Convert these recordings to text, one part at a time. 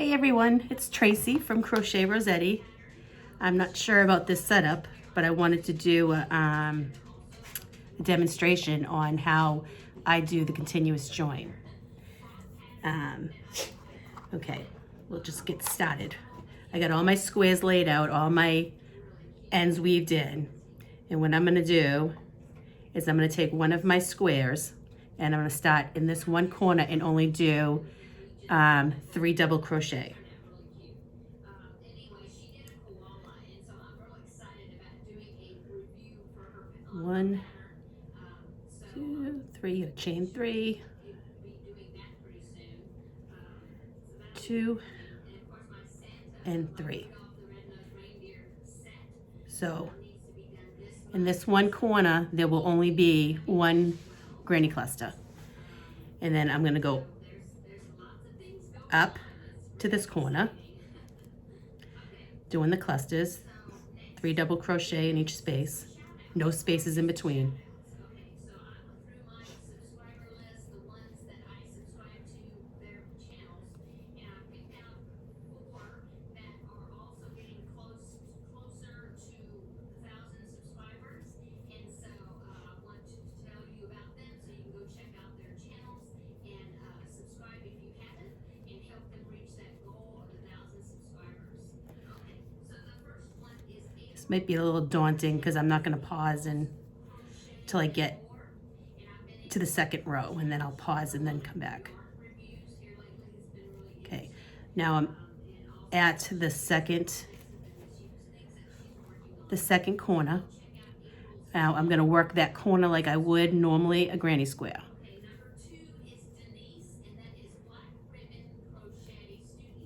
Hey everyone, it's Tracey from Crochet Rossetti. I'm not sure about this setup, but I wanted to do a demonstration on how I do the continuous join. Okay, we'll just get started. I got all my squares laid out, all my ends weaved in. And what I'm gonna do is I'm gonna take one of my squares and I'm gonna start in this one corner and only do 3 double crochet. One, two, three, chain 3, 2, and 3. So in this one corner, there will only be one granny cluster. And then I'm going to go up to this corner, doing the clusters, 3 double crochet in each space, no spaces in between. This might be a little daunting because I'm not going to pause until I get to the second row, and then I'll pause and then come back. Okay, now I'm at the second corner. Now I'm going to work that corner like I would normally a granny square.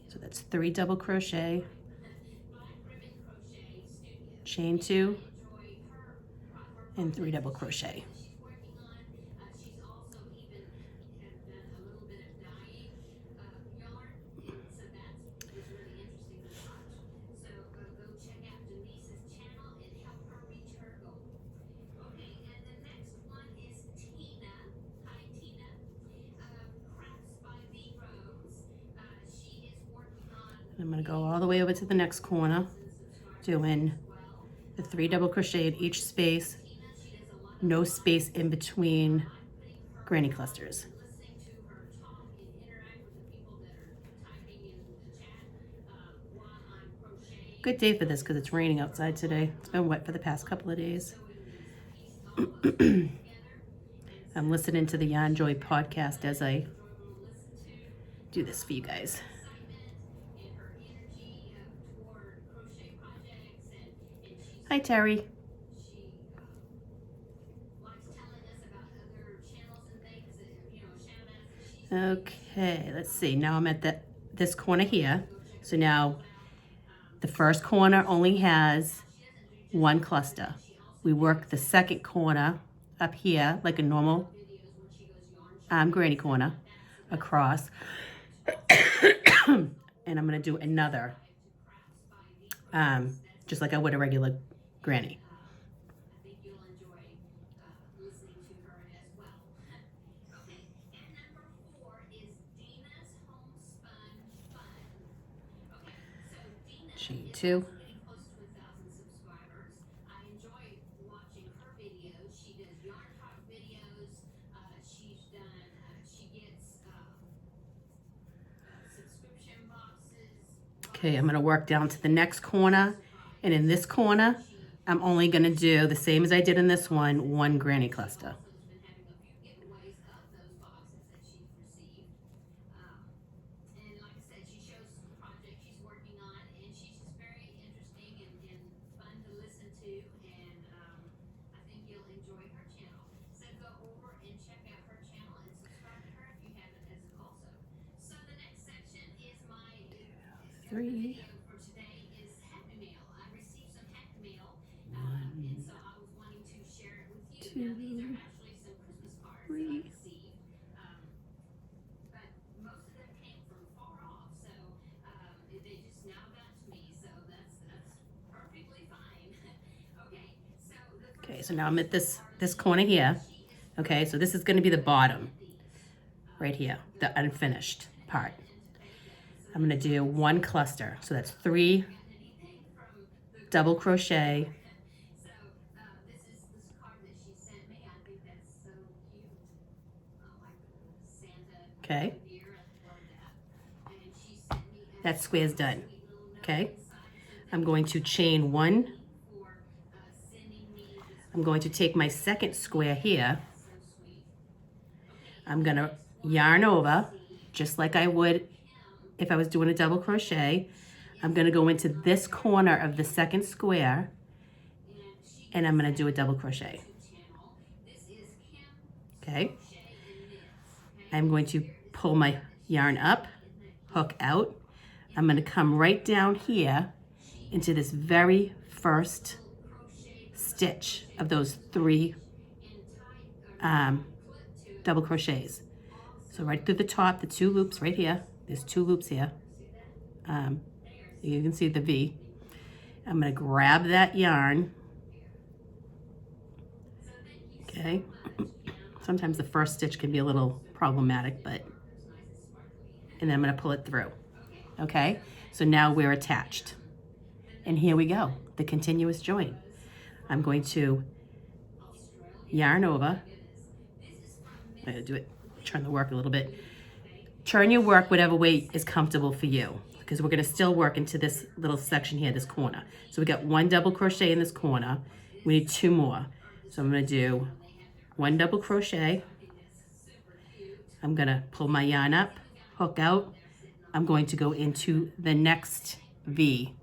So that's 3 double crochet, chain 2, and 3 double crochet. I'm going to go all the way over to the next corner, doing the 3 double crochet in each space, no space in between granny clusters. Good day for this because it's raining outside today. It's been wet for the past couple of days. I'm listening to the Yarn Joy podcast as I do this for you guys. Hi, Terry. Okay, let's see. Now I'm at this corner here. So now the first corner only has 1 cluster. We work the second corner up here like a normal granny corner across. And I'm going to do another just like I would a regular granny. Chain 2. Okay, I'm going to work down to the next corner, and in this corner, I'm only going to do the same as I did in this one granny cluster. Three. 1, 2, 3. Okay, so now I'm at this corner here. Okay, so this is going to be the bottom right here, the unfinished part. I'm going to do 1 cluster. So that's 3 double crochet. Okay. That square's done. Okay. I'm going to chain 1. I'm going to take my second square here. I'm going to yarn over just like I would if I was doing a double crochet. I'm going to go into this corner of the second square and I'm going to do a double crochet. Okay. I'm going to pull my yarn up, hook out. I'm going to come right down here into this very first stitch of those 3 double crochets. So right through the top, the 2 loops right here. There's 2 loops here. You can see the V. I'm going to grab that yarn. Okay. Sometimes the first stitch can be a little problematic, and then I'm going to pull it through. Okay. So now we're attached. And here we go, the continuous join. I'm going to yarn over. I'm going to do it, turn the work a little bit. Turn your work whatever way is comfortable for you, because we're going to still work into this little section here, this corner. So we got 1 double crochet in this corner. We need 2 more. So I'm going to do 1 double crochet. I'm going to pull my yarn up, hook out. I'm going to go into the next V,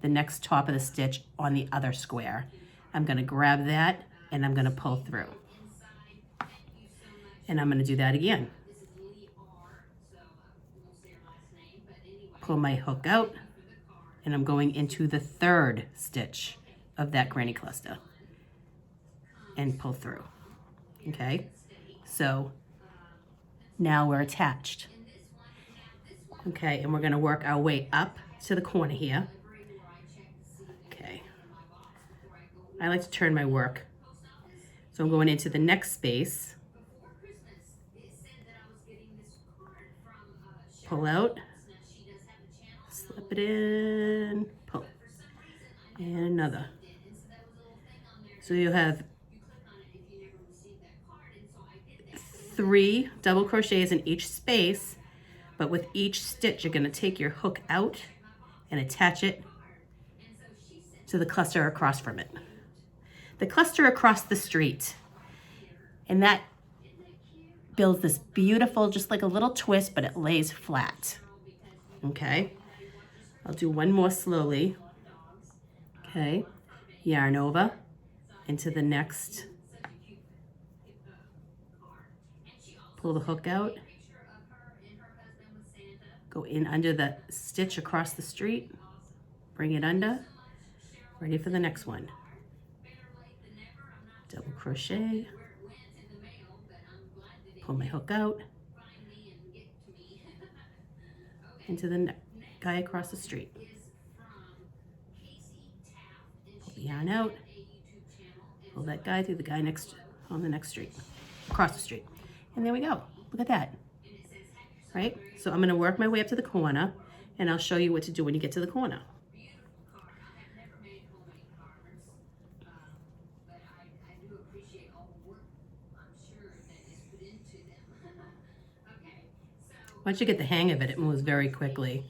the next top of the stitch on the other square. I'm going to grab that and I'm going to pull through. And I'm going to do that again. Pull my hook out and I'm going into the 3rd stitch of that granny cluster and pull through. Okay, so now we're attached. Okay, and we're going to work our way up to the corner here. Okay, I like to turn my work. So I'm going into the next space. Pull out, slip it in, pull, and another. So you'll have 3 double crochets in each space, but with each stitch you're going to take your hook out and attach it to the cluster across from it. The cluster across the street. And that builds this beautiful, just like a little twist, but it lays flat. Okay, I'll do 1 more slowly. Okay, yarn over into the next, pull the hook out, go in under the stitch across the street, bring it under, ready for the next one. Double crochet, pull my hook out, into the guy across the street. Pull the yarn out, pull that guy through the guy next on the next street, across the street. And there we go. Look at that. Right? So I'm going to work my way up to the corner and I'll show you what to do when you get to the corner. Once you get the hang of it, it moves very quickly.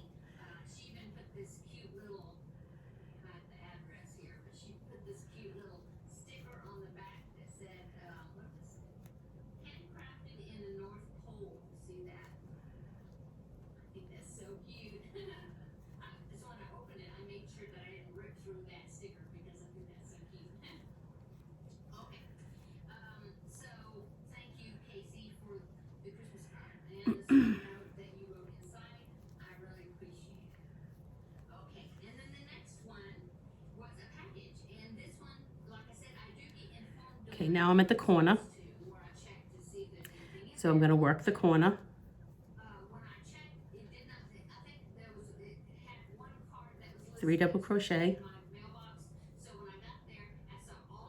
Okay, now I'm at the corner. So I'm going to work the corner. Three double crochet.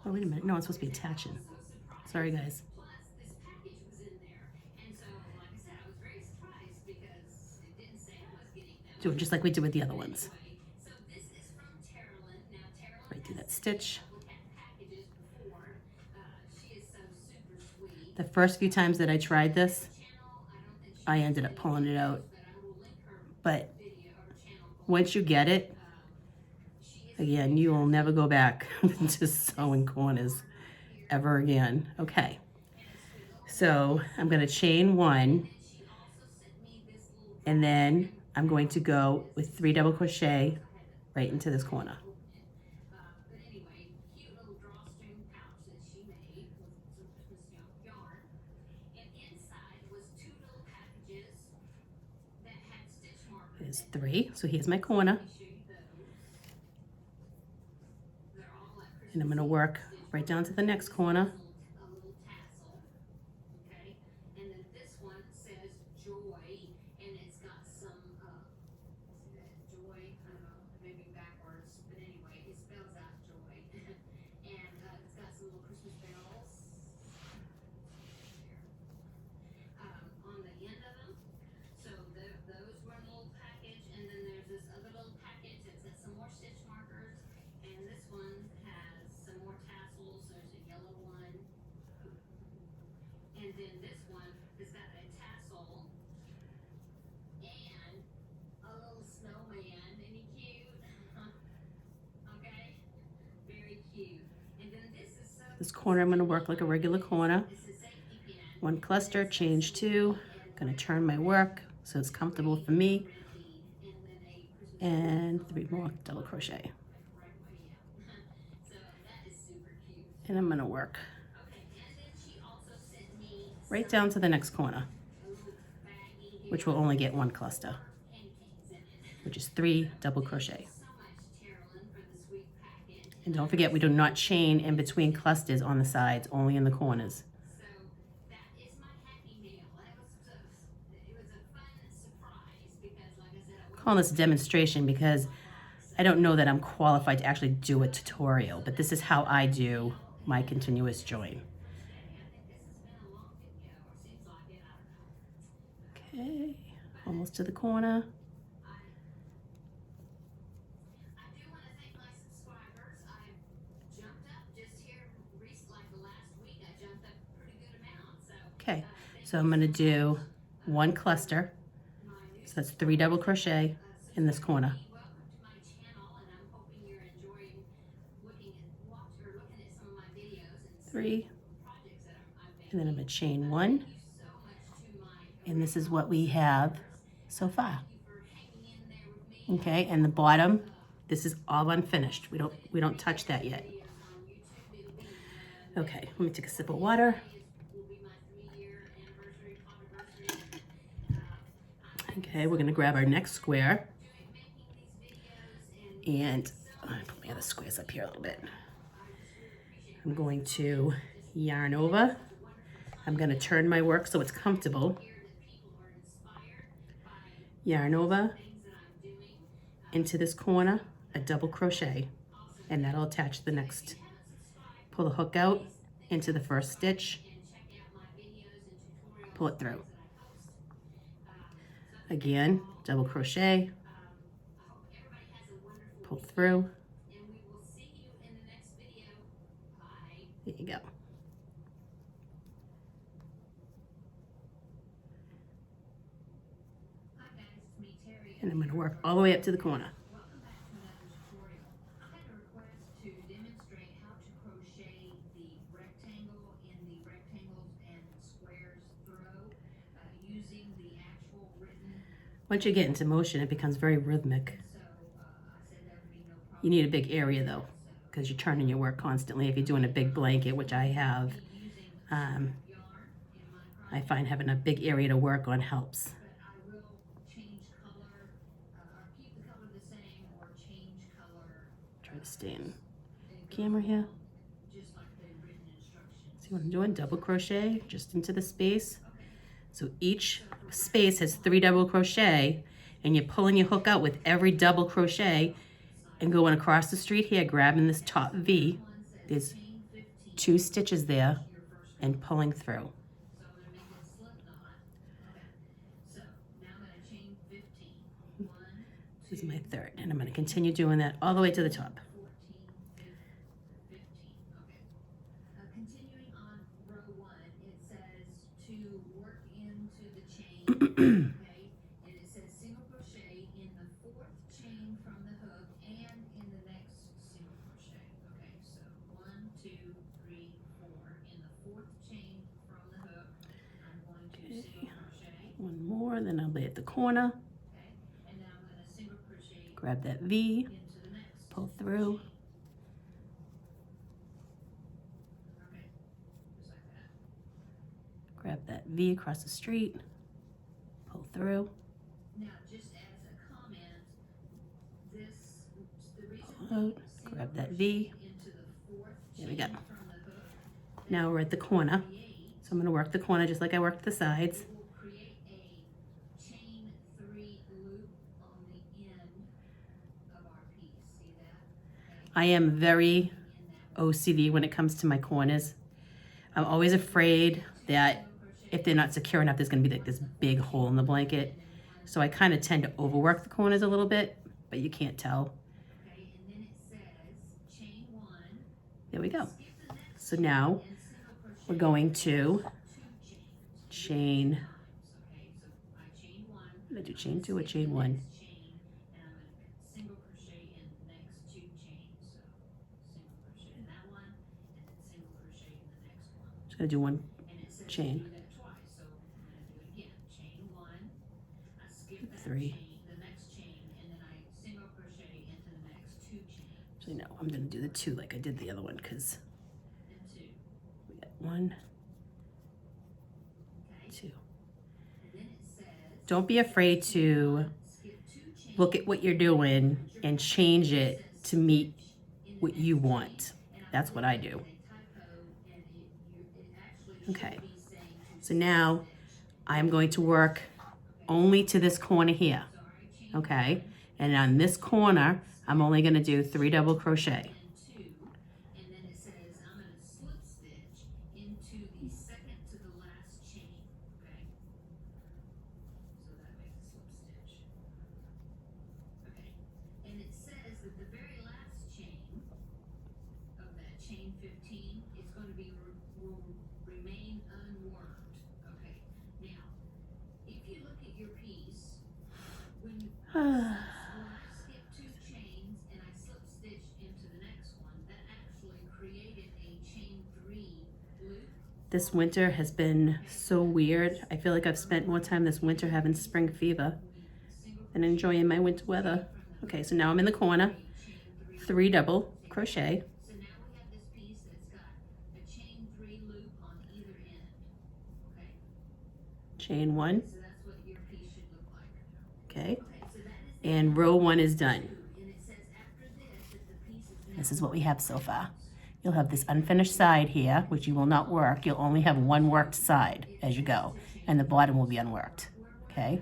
Oh, wait a minute. No, it's supposed to be attaching. Sorry, guys. Do it just like we did with the other ones. Right through that stitch. The first few times that I tried this, I ended up pulling it out. But once you get it, again, you will never go back to sewing corners ever again. Okay, so I'm going to chain 1, and then I'm going to go with 3 double crochet right into this corner. There's 3, so here's my corner. And I'm going to work right down to the next corner. This corner I'm going to work like a regular corner. 1 cluster, change 2. I'm going to turn my work so it's comfortable for me. And 3 more double crochet. And I'm going to work right down to the next corner, which will only get 1 cluster, which is 3 double crochet. And don't forget, we do not chain in between clusters on the sides, only in the corners. I'm calling this a demonstration because I don't know that I'm qualified to actually do a tutorial, but this is how I do my continuous join. Okay, almost to the corner. Okay, so I'm going to do 1 cluster, so that's 3 double crochet in this corner. 3, and then I'm going to chain 1, and this is what we have so far. Okay, and the bottom, this is all unfinished. We don't touch that yet. Okay, let me take a sip of water. Okay, we're going to grab our next square, and put my other squares up here a little bit. I'm going to yarn over. I'm going to turn my work so it's comfortable. Yarn over into this corner, a double crochet, and that'll attach the next. Pull the hook out into the first stitch, pull it through. Again, double crochet, pull through. There you go. And I'm going to work all the way up to the corner. Once you get into motion, it becomes very rhythmic. You need a big area though, because you're turning your work constantly. If you're doing a big blanket, which I have, I find having a big area to work on helps. Try to stay in camera here. See what I'm doing? Double crochet just into the space. So each space has 3 double crochet, and you're pulling your hook out with every double crochet and going across the street here, grabbing this top V. There's 2 stitches there and pulling through. This is my third, and I'm going to continue doing that all the way to the top. Continuing on row 1, it says to work into the chain, okay? And it says single crochet in the 4th chain from the hook and in the next single crochet. Okay, so 1, 2, 3, 4. In the 4th chain from the hook, I'm going to single crochet. One more, then I'll be at the corner. Okay, and then I'm going to single crochet. Grab that V, into the next pull through. chain. Okay, just like that. Grab that V across the street, pull through. Now, just as a comment, the reason Out, grab that V. into the 4th There we go. chain from the hook, Now we're at the corner. So I'm going to work the corner just like I worked the sides. it will create a chain 3 loop on the end of our piece. See that? Okay. I am very In that OCD when it comes to my corners. I'm always afraid that if they're not secure enough, there's going to be like this big hole in the blanket. So I kind of tend to overwork the corners a little bit, but you can't tell. Okay, and then it says chain 1. There we go. Skip the next So now and single crochet we're going to 2 chains. chain, Okay, so I chain 1. I'm going to do chain 2 or Skip the chain 1. next chain, and I'm going to single crochet in the next 2 chains. So single crochet in that one, and then single crochet in the next one. Just going to do one And it says chain. to do that twice, so I'm going to do it again. Chain 1, I skip that 3. chain, the next chain, and then I single crochet into the next 2 chains. Actually, no, I'm going to do the 2 like I did the other one because And 2. we got 1, Okay, 2. and then it says Don't be afraid to skip 2 chains. look at what you're doing and change it to meet what you want. That's what I do. Okay, so now I'm going to work only to this corner here, okay? And on this corner, I'm only going to do 3 double crochet. And then it says I'm going to slip stitch into the second to the last chain, okay? So that makes a slip stitch. Okay, and it says that the very last chain of that chain 15 is going to be will remain unworked. Okay, now if you look at your piece, when I skipped 2 chains and I slip stitched into the next one, that actually created a chain 3 loop. This winter has been so weird. I feel like I've spent more time this winter having spring fever than enjoying my winter weather. Okay, so now I'm in the corner, 3 double crochet, So now we have this piece that's got a chain 3 loop on either end. Okay, chain 1, so that's what your piece should look like. okay, Okay, so that is the and row 1 is done. and it says after this that the piece is now This is what we have so far. You'll have this unfinished side here, which you will not work. You'll only have one worked side as you go, and the bottom will be unworked, okay?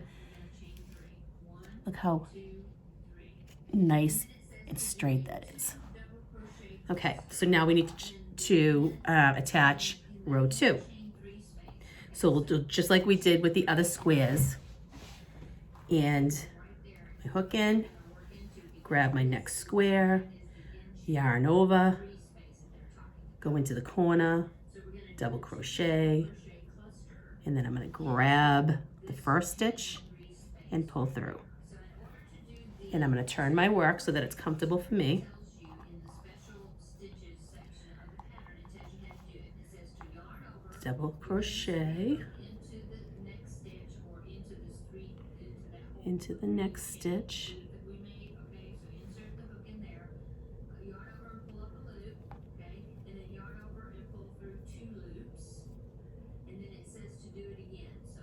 chain 3. 1, Look how 2, 3. nice and straight that is. Double crochet Okay, so now we need to attach row 2. chain 3 space. So we'll do just like we did with the other squares. And Right there. I hook in, Work into the grab my next square, yarn over, go into the corner, double crochet, and then I'm going to grab the first stitch and pull through. And I'm going to turn my work so that it's comfortable for me. tells you in the special stitches section of the pattern, it tells you how to do it. It says to yarn over Double crochet into the next stitch or into this 3 into that hole into the next stitch. that we made. Okay, so insert the hook in there, yarn over and pull up a loop. Okay, and then yarn over and pull through 2 loops, and then it says to do it again. So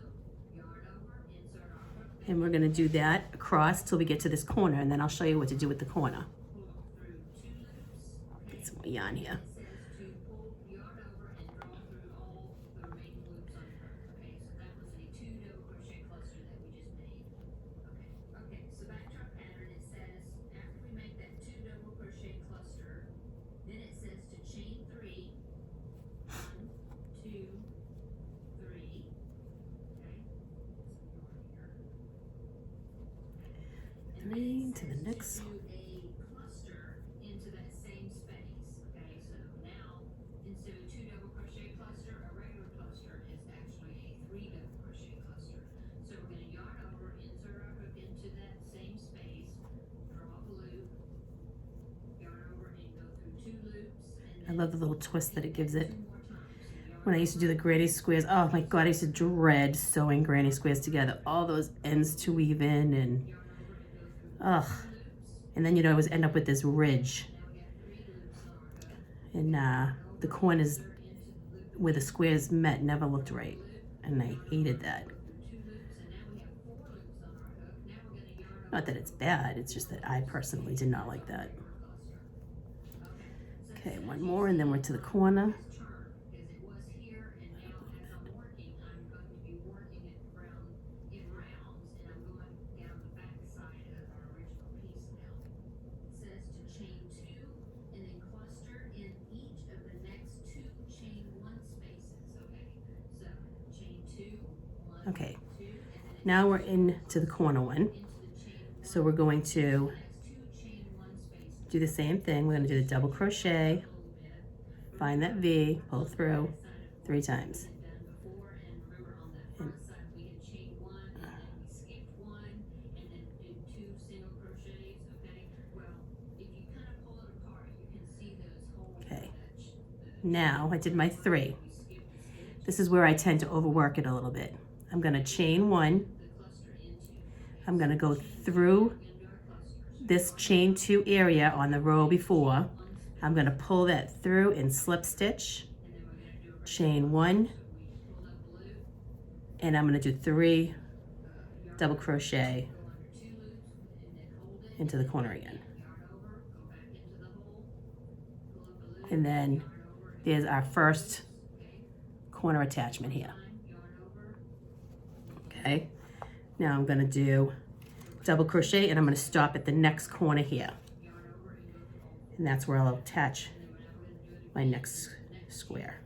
yarn over, insert our hook, And we're going to do that across till we get to this corner, and then I'll show you what to do with the corner. pull through 2 loops. Okay. Get some more yarn here. It says to pull yarn over and draw through all the remaining loops on your hook. Okay, so that was a 2 double crochet cluster that we just made. Okay, so back to our pattern, it says after we make that 2 double crochet cluster, then it says to chain 3, 1, 2, 3. Okay, some yarn here. 3 into the next. Do a cluster into that same space. Okay, so now instead of 2 double crochet cluster, a regular cluster is actually a 3 double crochet cluster. So we're going to yarn over, insert our hook into that same space, draw a loop, yarn over and go through 2 loops. I love the little twist that it gives it. When I used to do the granny squares, oh my God, I used to dread sewing granny squares together. All those ends to weave in and, ugh. And then you'd always end up with this ridge. And the corners where the squares met never looked right. And I hated that. Not that it's bad, it's just that I personally did not like that. Okay, one more and then we're to the corner. Okay, now we're into the corner one. So we're going to do the same thing. We're going to do the double crochet, find that V, pull through 3 times. And okay, now I did my 3. This is where I tend to overwork it a little bit. I'm going to chain 1. I'm going to go through this chain 2 area on the row before. I'm going to pull that through and slip stitch, chain 1, and I'm going to do 3 double crochet into the corner again. And then there's our first corner attachment here. Okay, now I'm going to do double crochet and I'm going to stop at the next corner here, and that's where I'll attach my next square.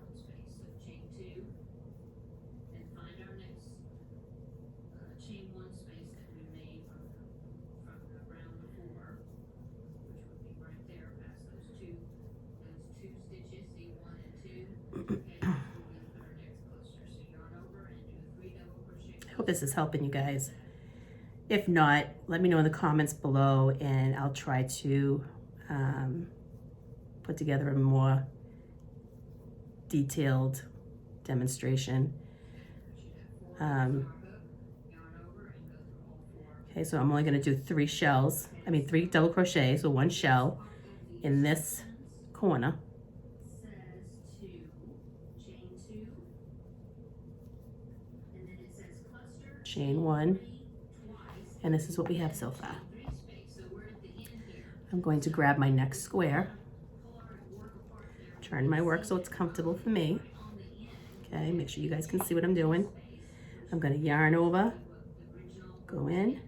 I hope this is helping you guys. If not, let me know in the comments below and I'll try to put together a more detailed demonstration. Okay, so I'm only going to do 3 double crochets, so 1 shell in this corner. Chain 1, and this is what we have so far. I'm going to grab my next square, turn my work so it's comfortable for me. Okay, make sure you guys can see what I'm doing. I'm going to yarn over, go in,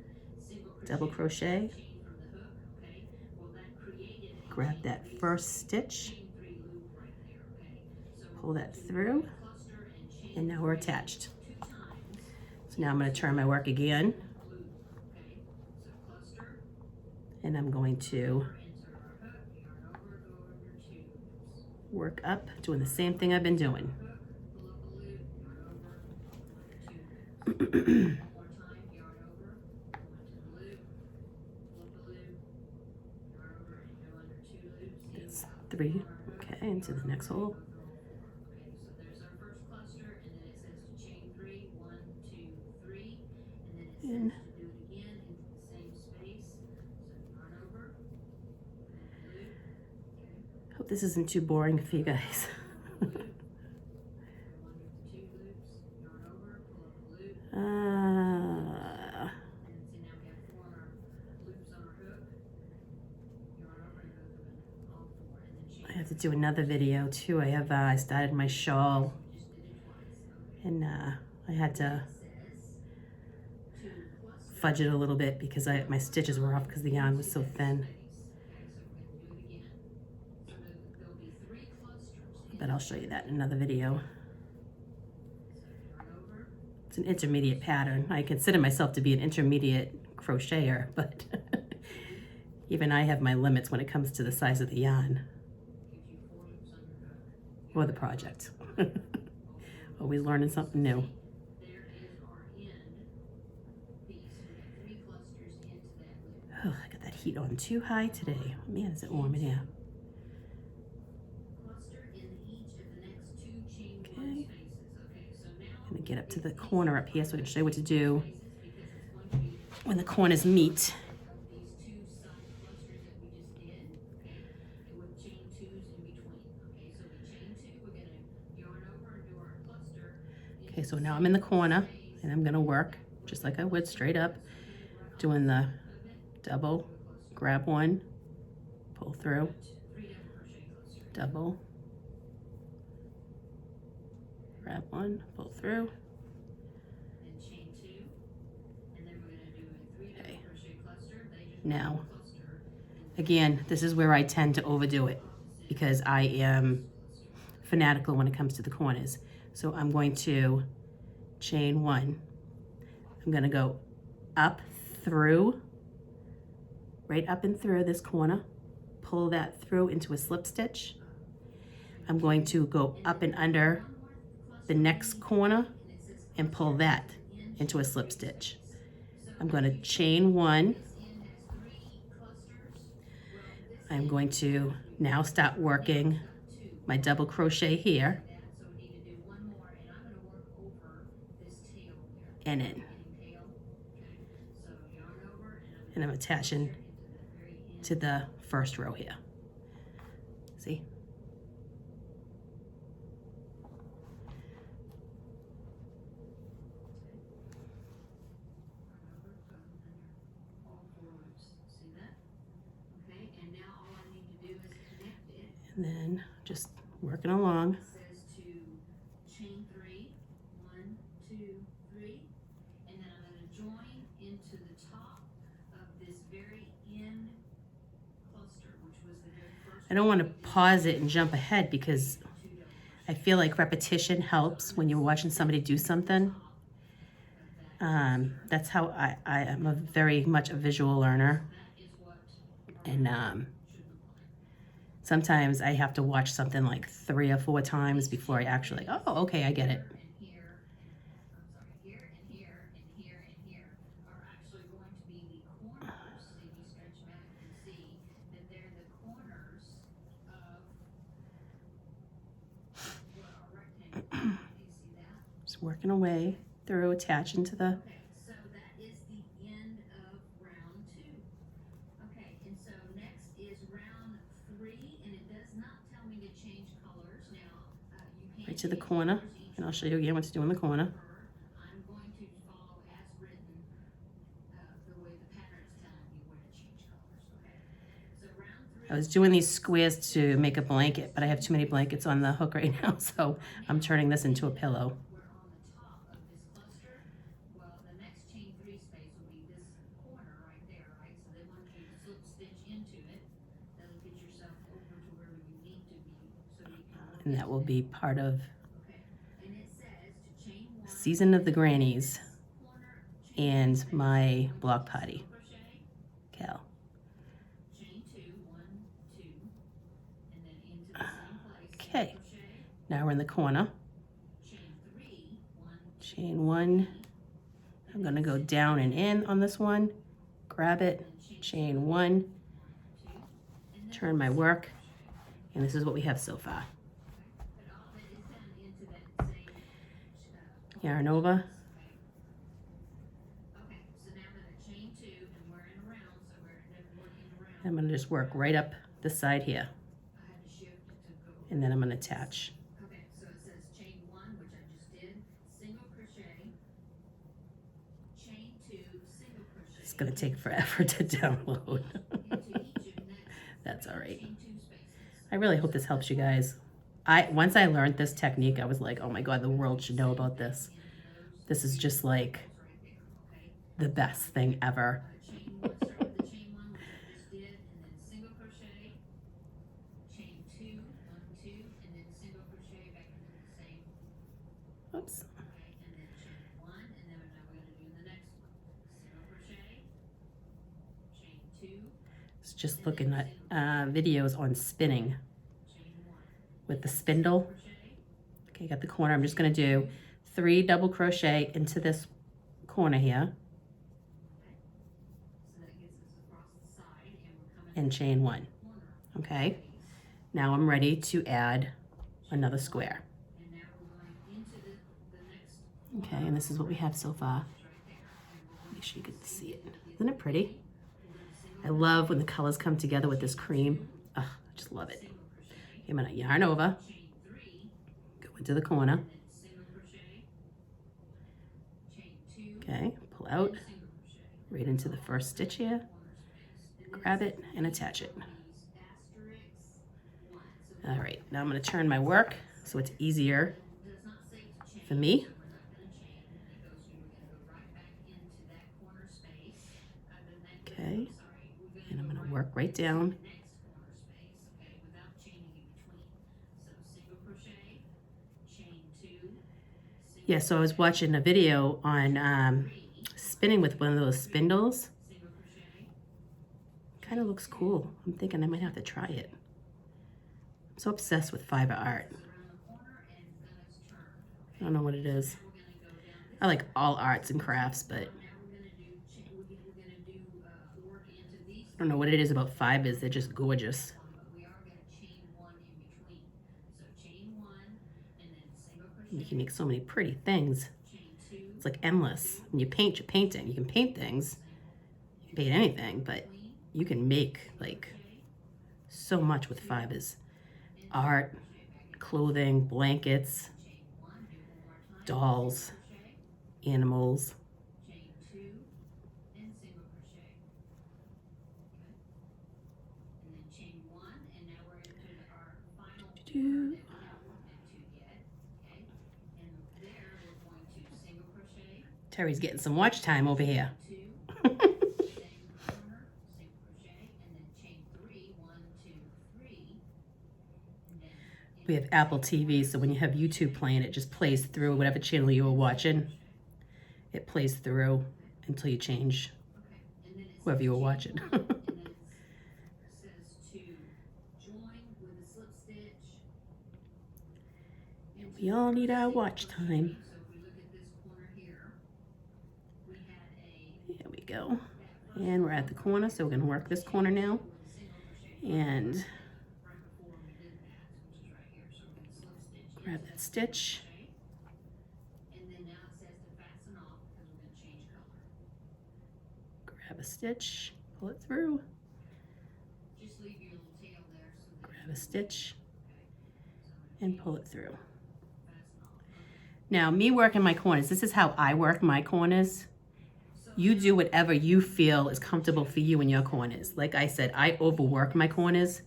double crochet, grab that first stitch, pull that through, and now we're attached. Now I'm going to turn my work again, and I'm going to work up, doing the same thing I've been doing. That's 3, okay, into the next hole. In. Hope this isn't too boring for you guys. I have to do another video too. I started my shawl and I had to fudge it a little bit because my stitches were off because the yarn was so thin. But I'll show you that in another video. It's an intermediate pattern. I consider myself to be an intermediate crocheter, but Even I have my limits when it comes to the size of the yarn Gives you 4 loops on your hook. or the project. Always learning something new. There is our end piece. We got 3 clusters into that loop. Oh, I got that heat on too high today. Man, is it warm in here. Cluster in each of the next 2 chain 1 Okay. spaces. Okay, so now I'm gonna get up to the corner up here so I can show you what to do when the corners meet. these 2 side clusters that we just did, okay, and with chain 2s in between. Okay, so we chain 2, we're gonna yarn over and do our cluster. Okay, so now I'm in the corner and I'm gonna work just like I would straight up, doing the double, grab one, pull through, 3 double crochet clusters. double, grab one, pull through. And chain 2, and then we're gonna do a 3 double Okay. crochet cluster. They just Now, cluster. again, this is where I tend to overdo it because I am fanatical when it comes to the corners. So I'm going to chain 1. I'm gonna go up through, right up and through this corner, pull that through into a slip stitch. I'm going to go up and under the next corner and pull that into a slip stitch. I'm going to chain 1. I'm going to now start working my double crochet here and in. And I'm attaching to the first row here. See? And then just working along. It says to chain 3, 1, 2, 3, and then I'm going to join into the top of this very end cluster, which was the very first. I don't want to pause it and jump ahead because I feel like repetition helps when you're watching somebody do something. That's how I am very much a visual learner. And sometimes I have to watch something like 3 or 4 times before I actually, oh, okay, I get it. Here and here and here and here are actually going to be the corners. If you stretch back and see that they're the corners of what our rectangle is. Do you see that? Just working away through, attaching to the, Okay, so that is the end of round 2. Okay, and so next is round 3, and it does not tell me to change colors. Now, you can right to the change corner. colors each And I'll show you again what to do in the corner. I'm going to follow as written the way the pattern is telling me where to change colors. Okay. So round 3. I was doing these squares to make a blanket, but I have too many blankets on the hook right now, so I'm turning this into a pillow. We're on the top of this cluster. Well, the next chain 3 space will be this corner right there, right? So then once you slip stitch into it, that'll get yourself over to where you need to be, so you can work And that will be part of Okay. And it says to chain 1. Season of the Grannies Corner, and my block party. crochet, Cal. chain 2, 1, 2, and then into the same place. Okay. Crochet, Now we're in the corner. chain 3, 1, Chain 1. I'm going to go down and in on this one. Grab it. Chain 1. Turn my work. And this is what we have so far. but all of it is done into that same Yarn over. Okay, so now I'm gonna chain 2, and we're in a round, so we're working around. I'm going to just work right up this side here. I had to shift it to go. And then I'm going to attach. Okay, so it says chain 1, which I just did, single crochet, chain 2, single crochet. It's going to take forever to download. Into each of next That's all right. chain 2 spaces. I really hope this helps you guys. Once I learned this technique, I was like, oh my God, the world should know about this. This is just like Right there, okay? the best thing ever. Chain 1, start with the chain 1, which I just did, and then single crochet, chain 2, 1, 2, and then single crochet back into the same. Oops. Okay, and then chain 1, and then now we're going to do the next one. Single crochet, chain 2. was just looking at videos on spinning with the spindle. Okay, got the corner. I'm just gonna do 3 double crochet into this corner here and chain 1. Okay, now I'm ready to add another square. Okay, and this is what we have so far. Make sure you can see it. Isn't it pretty? I love when the colors come together with this cream. Ugh, I just love it. Okay, I'm gonna yarn over, go into the corner. Okay, pull out, right into the first stitch here, grab it and attach it. All right, now I'm gonna turn my work so it's easier for me. Okay, and I'm gonna work right down. Yeah, so I was watching a video on spinning with one of those spindles. Kind of looks cool. I'm thinking I might have to try it. I'm so obsessed with fiber art. I don't know what it is. I like all arts and crafts, but I don't know what it is about fibers. They're just gorgeous. You can make so many pretty things. It's like endless. When you paint, you're painting. You can paint things. You can paint anything, but you can make like so much with fibers. Art, clothing, blankets, dolls, animals. Terry's getting some watch time over here. We have Apple TV, so when you have YouTube playing, it just plays through whatever channel you were watching. It plays through until you change whoever you were watching. We all need our watch time. There we go. And we're at the corner, so we're going to work this corner now. And grab that stitch. Grab a stitch, pull it through. Grab a stitch and pull it through. Now, me working my corners, this is how I work my corners. You do whatever you feel is comfortable for you in your corners. Like I said, I overwork my corners.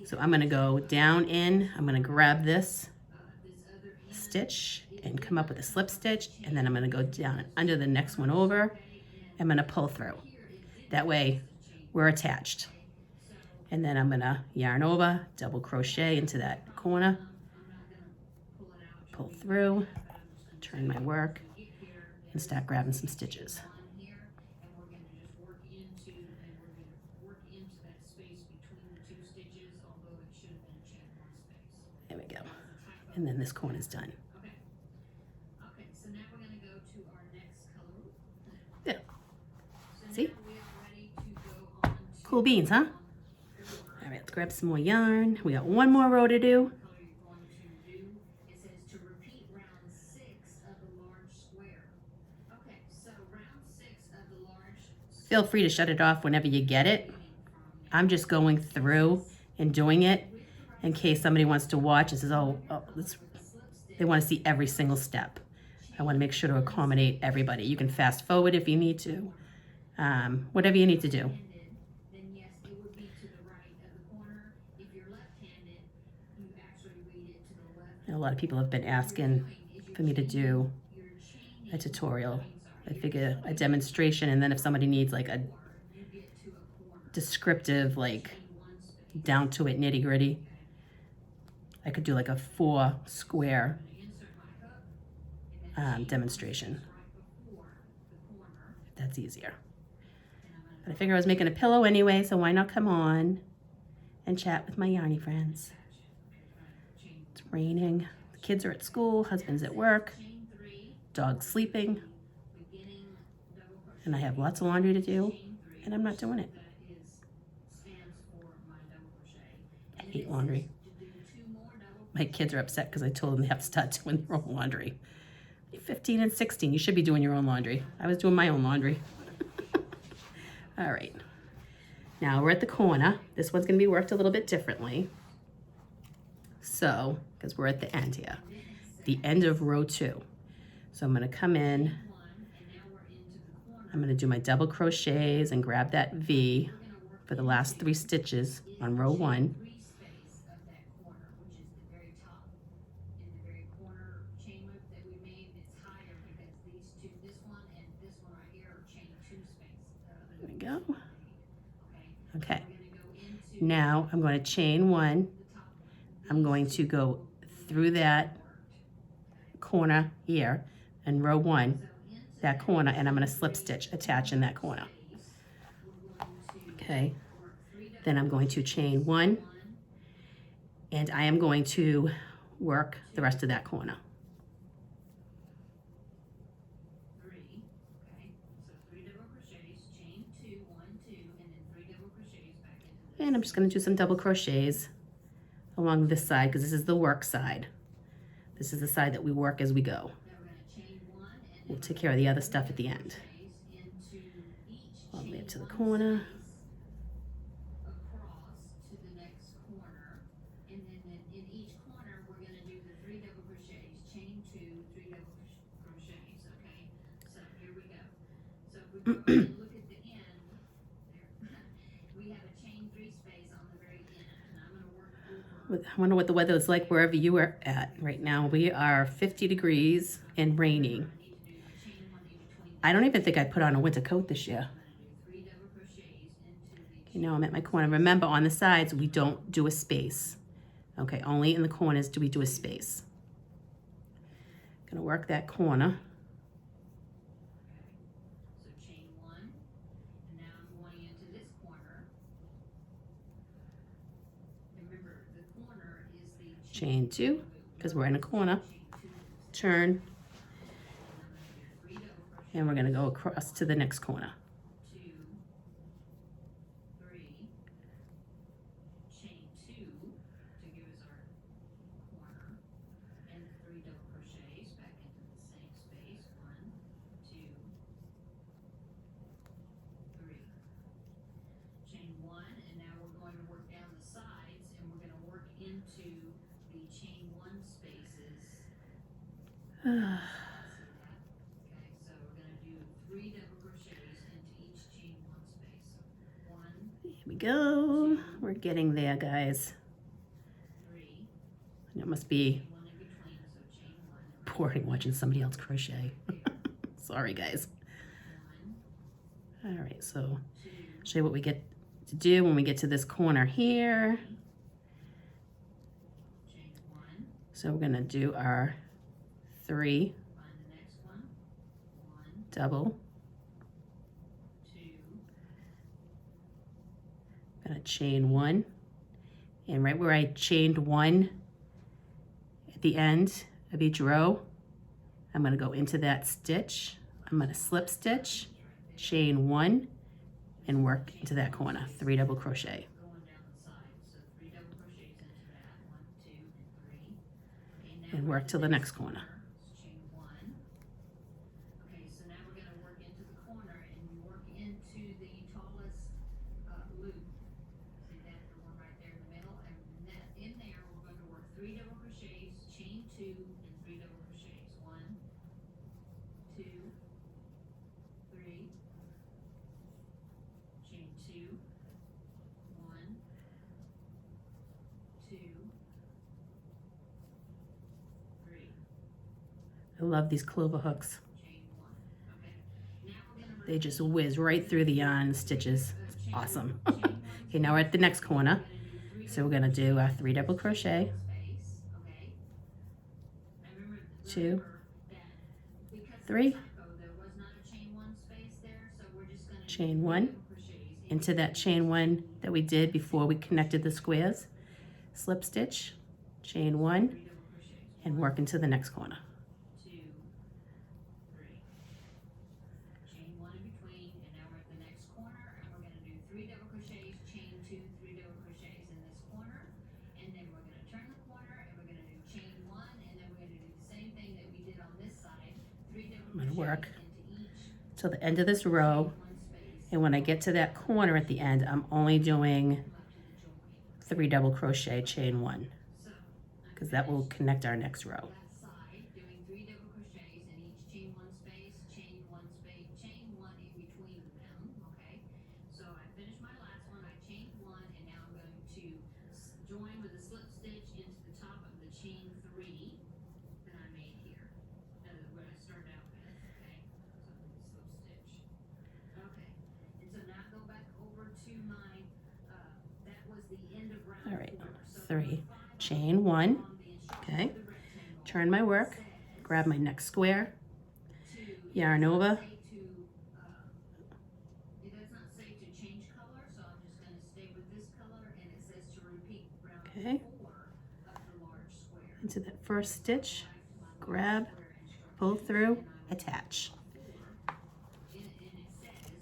So I'm gonna go down in, I'm gonna grab this stitch and come up with a slip stitch, and then I'm gonna go down under the next one over. I'm gonna pull through. That way we're attached. And then I'm gonna yarn over, double crochet into that corner, pull through, turn my work, and start grabbing some stitches. There we go. And then this corner is done. Okay, so now we're going to go to our next color. Yeah. See? Cool beans, huh? All right, let's grab some more yarn. We got one more row to do. Feel free to shut it off whenever you get it. I'm just going through and doing it in case somebody wants to watch and says, they want to see every single step. I want to make sure to accommodate everybody. You can fast forward if you need to, whatever you need to do. A lot of people have been asking for me to do a tutorial. I figure a demonstration, and then if somebody needs like a descriptive, like down to it nitty gritty, I could do like a 4 square demonstration. If that's easier. But I figure I was making a pillow anyway, so why not come on and chat with my yarny friends. It's raining. The kids are at school, husband's at work, dog's sleeping, and I have lots of laundry to do, and I'm not doing it. I hate laundry. My kids are upset because I told them they have to start doing their own laundry. 15 and 16, you should be doing your own laundry. I was doing my own laundry. All right. Now we're at the corner. This one's gonna be worked a little bit differently. So, because we're at the end here, the end of row 2. So I'm gonna come in, I'm gonna do my double crochets and grab that V for the last 3 stitches on row 1. There we go. Okay, now I'm going to chain 1. I'm going to go through that corner here in row 1, that corner, and I'm going to slip stitch, attach in that corner. Okay, then I'm going to chain 1, and I am going to work the rest of that corner. And I'm just going to do some double crochets along this side because this is the work side. This is the side that we work as we go. We'll take care of the other stuff at the end. All the way up to the corner. I wonder what the weather is like wherever you are at right now. We are 50 degrees and raining. I don't even think I put on a winter coat this year. Okay, now I'm at my corner. Remember, on the sides, we don't do a space. Okay, only in the corners do we do a space. Gonna work that corner. Chain 2, because we're in a corner, turn, and we're gonna go across to the next corner. Here we go. We're getting there, guys. And it must be boring watching somebody else crochet. Sorry, guys. All right, so show you what we get to do when we get to this corner here. So we're gonna do our 3 double, gonna chain 1, and right where I chained 1 at the end of each row, I'm gonna go into that stitch, I'm gonna slip stitch, chain 1, and work into that corner, 3 double crochet. And work to the next corner. I love these clover hooks. They just whiz right through the yarn stitches. It's awesome. Okay, now we're at the next corner. So we're gonna do our 3 double crochet, 2, 3, chain 1, into that chain one that we did before we connected the squares, slip stitch, chain one, and work into the next corner. 2, 3. Chain one in between, and now we're at the next corner, and we're going to do 3 double crochets, chain 2, 3 double crochets in this corner, and then we're going to turn the corner, and we're going to do chain 1, and then we're going to do the same thing that we did on this side, 3 double I'm going to work crochets into each till the end of this row, one space, and when I get to that corner at the end, I'm only doing up to the join. 3 double crochet, chain one, So, because that will connect our next row. that side, doing 3 double crochets in each chain 1 space, chain 1 space, chain 1 in between them, okay? So I finished my last one, I chained 1, and now I'm going to join with a slip stitch into the top of the chain 3 that I made here, what I started out with, okay? So I'm going to slip stitch. Okay, and so now go back over to my, that was the end of round 4. All right, So 3, chain 1, okay, turn my work, grab my next square, yarn over, it does not say to change color, so I'm just going to stay with this color, and it says to repeat round okay, 4 of the large square. into that first stitch, grab, pull through, attach. And it says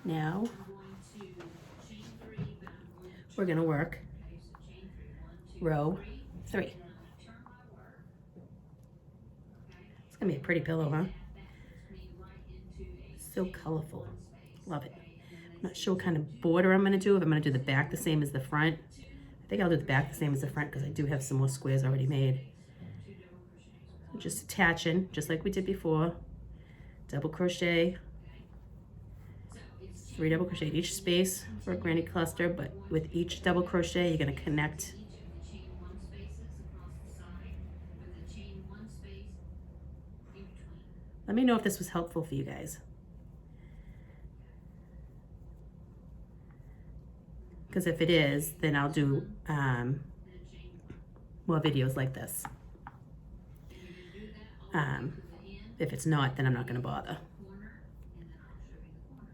Now I'm going to chain 3, but I'm going to we're going to work okay, so chain 3, 1, 2, row 3, 3. and then I'm going to turn my work. Okay. It's going to be a pretty pillow, huh? That puts me right into a So chain colorful. 1 space. Love it. Okay, and then I'm not sure what kind of border I'm going to do. If I'm going to do the back the same as the front. I think I'll do the back the same as the front because I do have some more squares already made. So just attaching, just like we did before. Double crochet, 3 double crochet in each space for a granny cluster, but with each double crochet, you're going to connect. each of the chain 1 spaces across the side with a chain 1 space in between. Let me know if this was helpful for you guys. Because if it is, then I'll do more videos like this. If it's not, then I'm not going to bother. Corner, and then I'll show you the corner.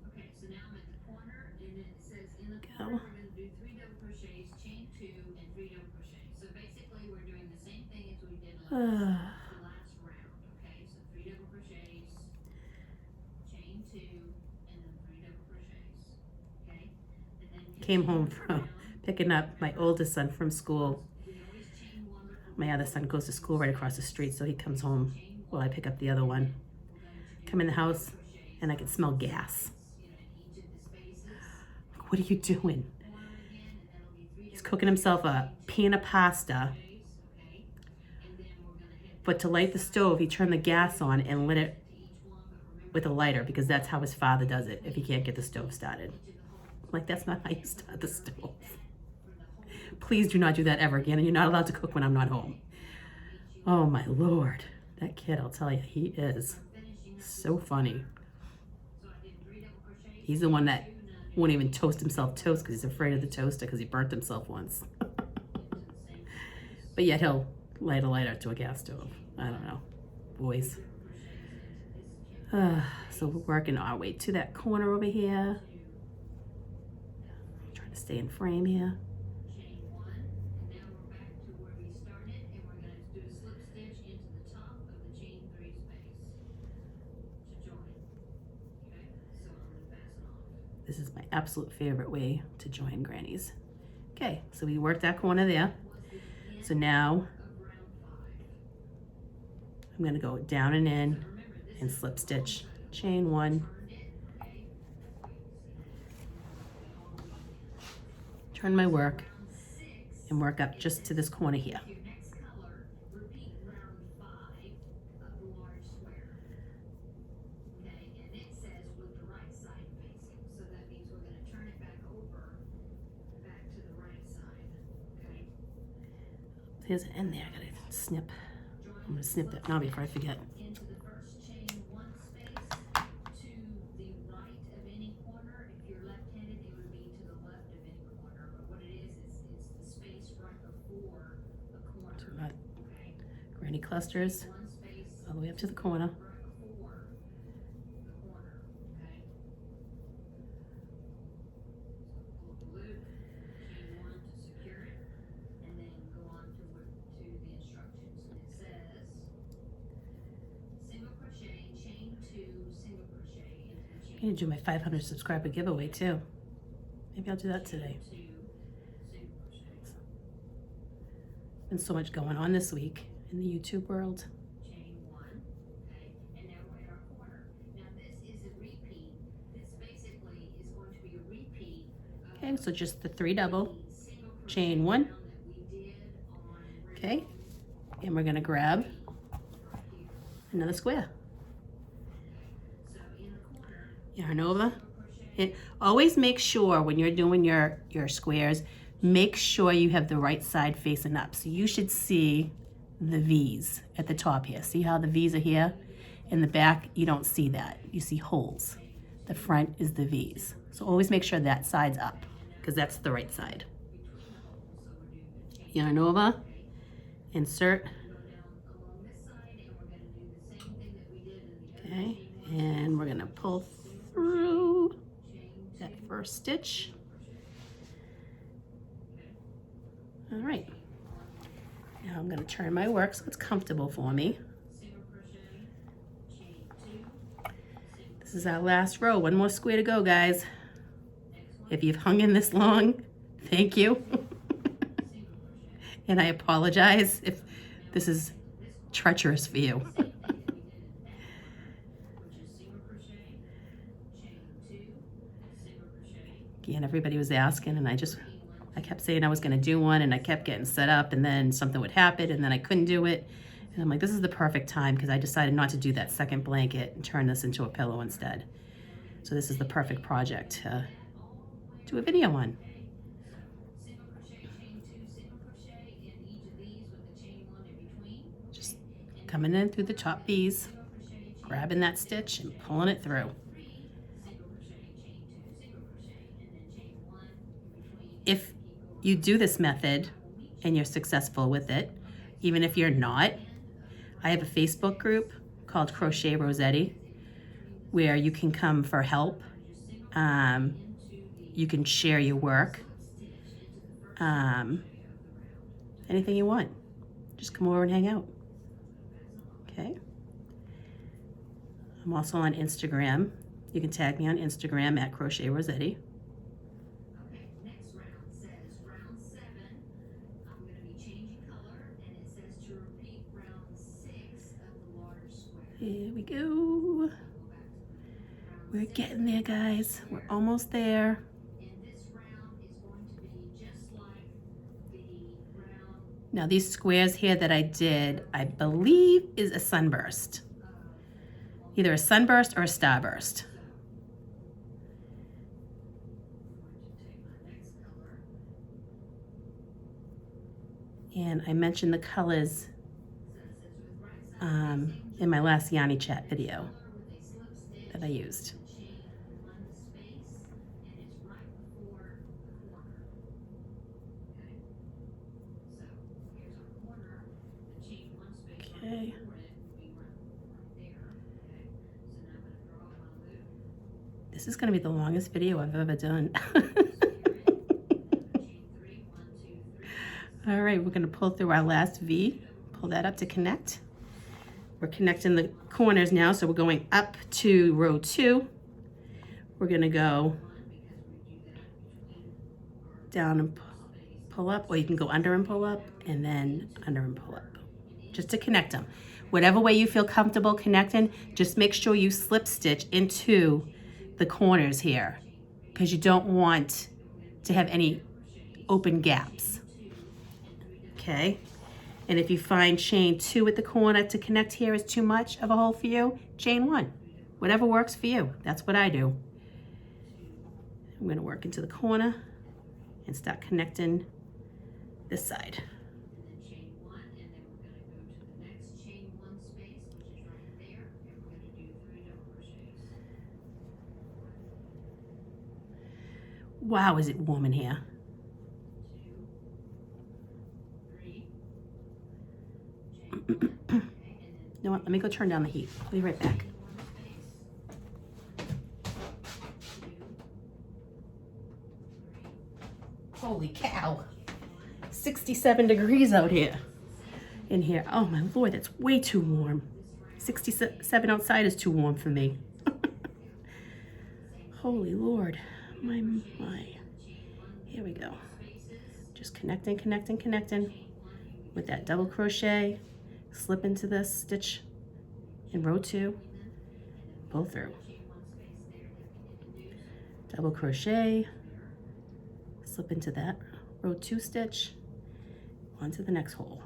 Okay, so now I'm at the corner, and it says in the corner we're going to do 3 double crochets, chain 2, and 3 double crochets. So basically we're doing the same thing as we did the last round. Okay, so 3 double crochets, chain 2, and then 3 double crochets. Okay, and then Came home from picking up my oldest son from school. we always chain 1 before My other son goes to school right across the street, so he comes home while I pick up the other one. Come in the house, and I can smell gas. Like, what are you doing? He's cooking himself a pan of pasta, but to light the stove, he turned the gas on and lit it with a lighter because that's how his father does it if he can't get the stove started. Like, that's not how you start the stove. Please do not do that ever again, and you're not allowed to cook when I'm not home. Oh my Lord. That kid, I'll tell you, he is so funny. He's the one that won't even toast himself toast because he's afraid of the toaster because he burnt himself once. But yet he'll light a lighter to a gas stove. I don't know. Boys. So we're working our way to that corner over here. Trying to stay in frame here. Chain 1, and now we're back to where we started, and we're going to do a slip stitch into the top of the chain 3 space to join. Okay, so I'm going to fasten off. This is my absolute favorite way to join grannies. Okay, so we worked that corner there. So now Of round 5. I'm going to go down and in and slip stitch, chain 1, Turned it, okay? turn my work, Round 6. and work up just to this corner here. Your next color, repeat round 5 of the large square. Okay, and it says with the right side facing, so that means we're going to turn it back over, back to the right side. Okay. There's an end there. I gotta snip. I'm gonna snip that now before I forget. Into the first chain 1 space to the right of any corner. If you're left-handed, it would be to the left of any corner. But what it is it's the space right before the corner. So we've got Okay. granny clusters 1 space all the way up to the corner. right before the corner. Okay. I'm gonna do my 500 subscriber giveaway too. Maybe I'll do that today. Been so much going on this week in the YouTube world. Chain 1, okay, and now we're in our corner. Now this is a repeat. This basically is going to be a repeat of Okay, so just the 3 double, the single crochet chain 1, round that we did on okay, and we're gonna grab right here. another square. So in the corner, Yarn over. crochet, And always make sure when you're doing your squares, make sure you have the right side facing up. So you should see the V's at the top here. See how the V's are here? In the back, you don't see that. You see holes. The front is the V's. So always make sure that side's up because that's the right side. Yarn over, insert, go down along this side, and we're going to do the same thing that we did in the other okay, chain 1. and we're gonna pull through Chain that first stitch. All right, now I'm gonna turn my work so it's comfortable for me. single crochet, chain 2, This is our last row. One more square to go, guys. next one, If you've hung in this long, thank you. single crochet, And I apologize if this is treacherous for you. same thing that we did in that corner, which is single crochet, chain 2, single crochet, Again, everybody was asking and I kept saying I was gonna do one and I kept getting set up and then something would happen and then I couldn't do it. And I'm like, this is the perfect time because I decided not to do that second blanket and turn this into a pillow instead. So this is the perfect project to do a video on. single crochet, chain 2, single crochet in each of these with the chain 1 in between, Just coming in through the top V's, single crochet, chain grabbing that stitch and pulling it through. 3, single crochet, chain 2, single crochet, and then chain 1 in between. If you do this method and you're successful with it, even if you're not, I have a Facebook group called Crochet Rossetti where you can come for help. You can share your work. Anything you want. Just come over and hang out. Okay. I'm also on Instagram. You can tag me on Instagram at Crochet Rossetti. Okay, next round says round 7. I'm going to be changing color, and it says to repeat round 6 of the large square. Here we go. Go back to round We're 6. getting there, guys. We're almost there. And this round is going to be just like the round Now these squares here that I did, I believe is a sunburst. Either a sunburst or a starburst. And I mentioned the colors in my last Yanni Chat video that I used. Okay. This is going to be the longest video I've ever done. All right, we're going to pull through our last V, pull that up to connect. We're connecting the corners now, so we're going up to row 2. We're going to go down and pull up, or you can go under and pull up, and then under and pull up, just to connect them. Whatever way you feel comfortable connecting, just make sure you slip stitch into the corners here, because you don't want to have any open gaps. Okay, and if you find chain 2 at the corner to connect here is too much of a hole for you, chain 1. Whatever works for you. That's what I do. I'm going to work into the corner and start connecting this side. Chain 1, and then we're going to go to the next chain 1 space, which is right there, and we're going to do 3 double crochets. Wow, is it warm in here? 2, 3, chain 1, okay, and then You know what? Let me go turn down the heat. I'll be right back. 1 space. 2, 3, Holy cow. 67 degrees out here. In here. Oh my Lord, that's way too warm. 67 outside is too warm for me. Holy Lord, my. Here we go. Just connecting, connecting, connecting with that double crochet, slip into this stitch in row 2, pull through, double crochet, slip into that row 2 stitch, onto the next hole.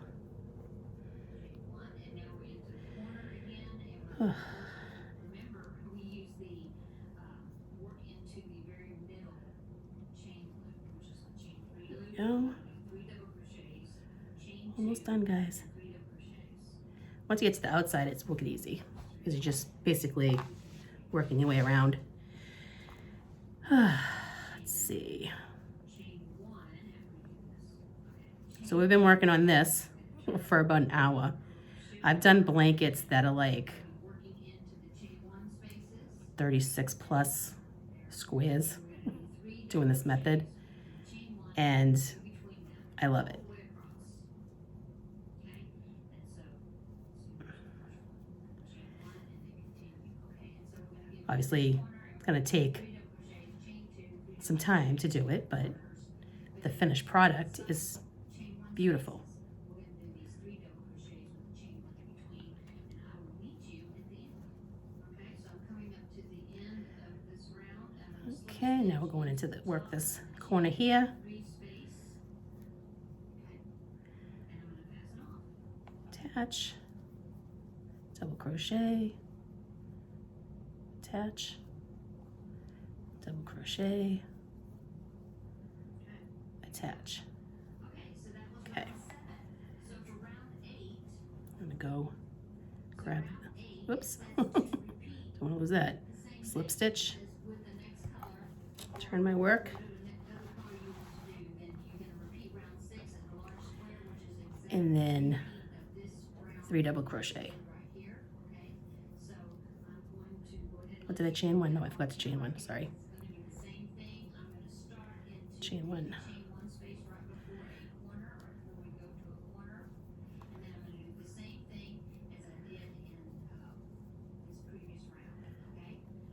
Go. Almost done, guys. Once you get to the outside, it's wicked easy because you're just basically working your way around. Let's see. So we've been working on this for about an hour. I've done blankets that are like 36 plus squares doing this method, and I love it. Obviously, it's gonna take some time to do it, but the finished product is beautiful. Okay, now we're going into work this corner here. Attach, double crochet, attach, double crochet, attach. Okay, I'm gonna go grab, whoops, don't want to lose that, slip stitch, turn my work, and then 3 double crochet. What did I chain 1? No, I forgot to chain 1, sorry. Chain 1.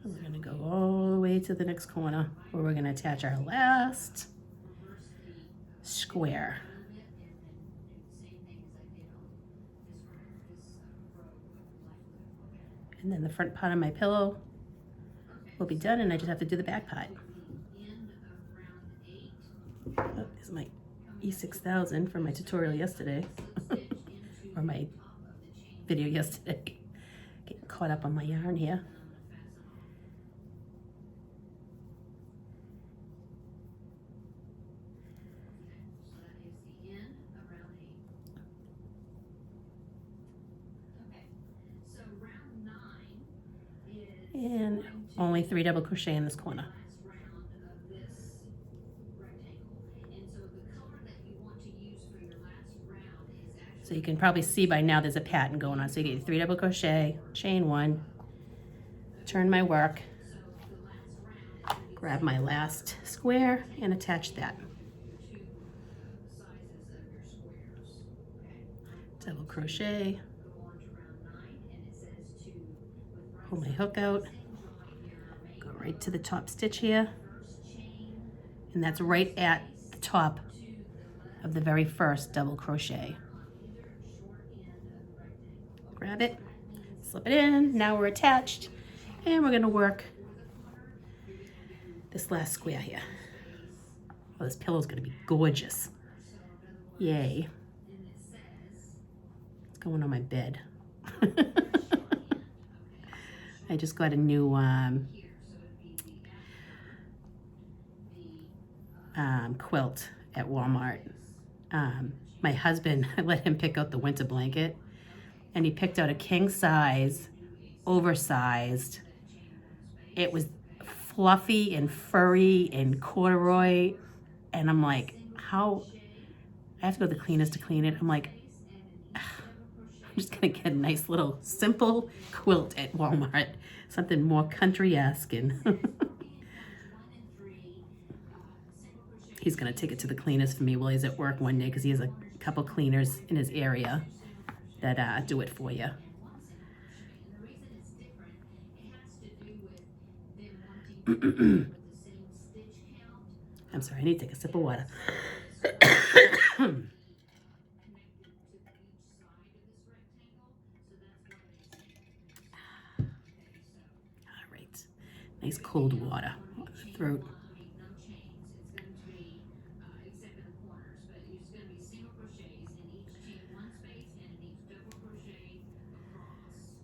And we're going to go all the way to the next corner where we're going to attach our last square. And then the front part of my pillow will be done, and I just have to do the back part. Oh, this is my E6000 from my tutorial yesterday, or my video yesterday. Getting caught up on my yarn here. And only 3 double crochet in this corner. So you can probably see by now there's a pattern going on. So you get 3 double crochet, chain 1, turn my work, grab my last square and attach that. Double crochet, pull my hook out, go right to the top stitch here, and that's right at the top of the very first double crochet. Grab it, slip it in, now we're attached, and we're gonna work this last square here. Oh, this pillow's gonna be gorgeous. Yay. It's going on my bed. I just got a new quilt at Walmart. My husband, I let him pick out the winter blanket, and he picked out a king size, oversized. It was fluffy and furry and corduroy, and I'm like, how? I have to go to the cleaners to clean it. I'm like, I'm just gonna get a nice little simple quilt at Walmart, something more country-esque, and he's gonna take it to the cleaners for me while he's at work one day, because he has a couple cleaners in his area that do it for you. same stitch count. I'm sorry, I need to take a sip of water. Connected to each side of this rectangle, so that's what it is. Okay, so All right, nice cold water on the throat. no chains. It's going to be, except in the corners, but it's going to be single crochets in each chain one space and in each double crochet across.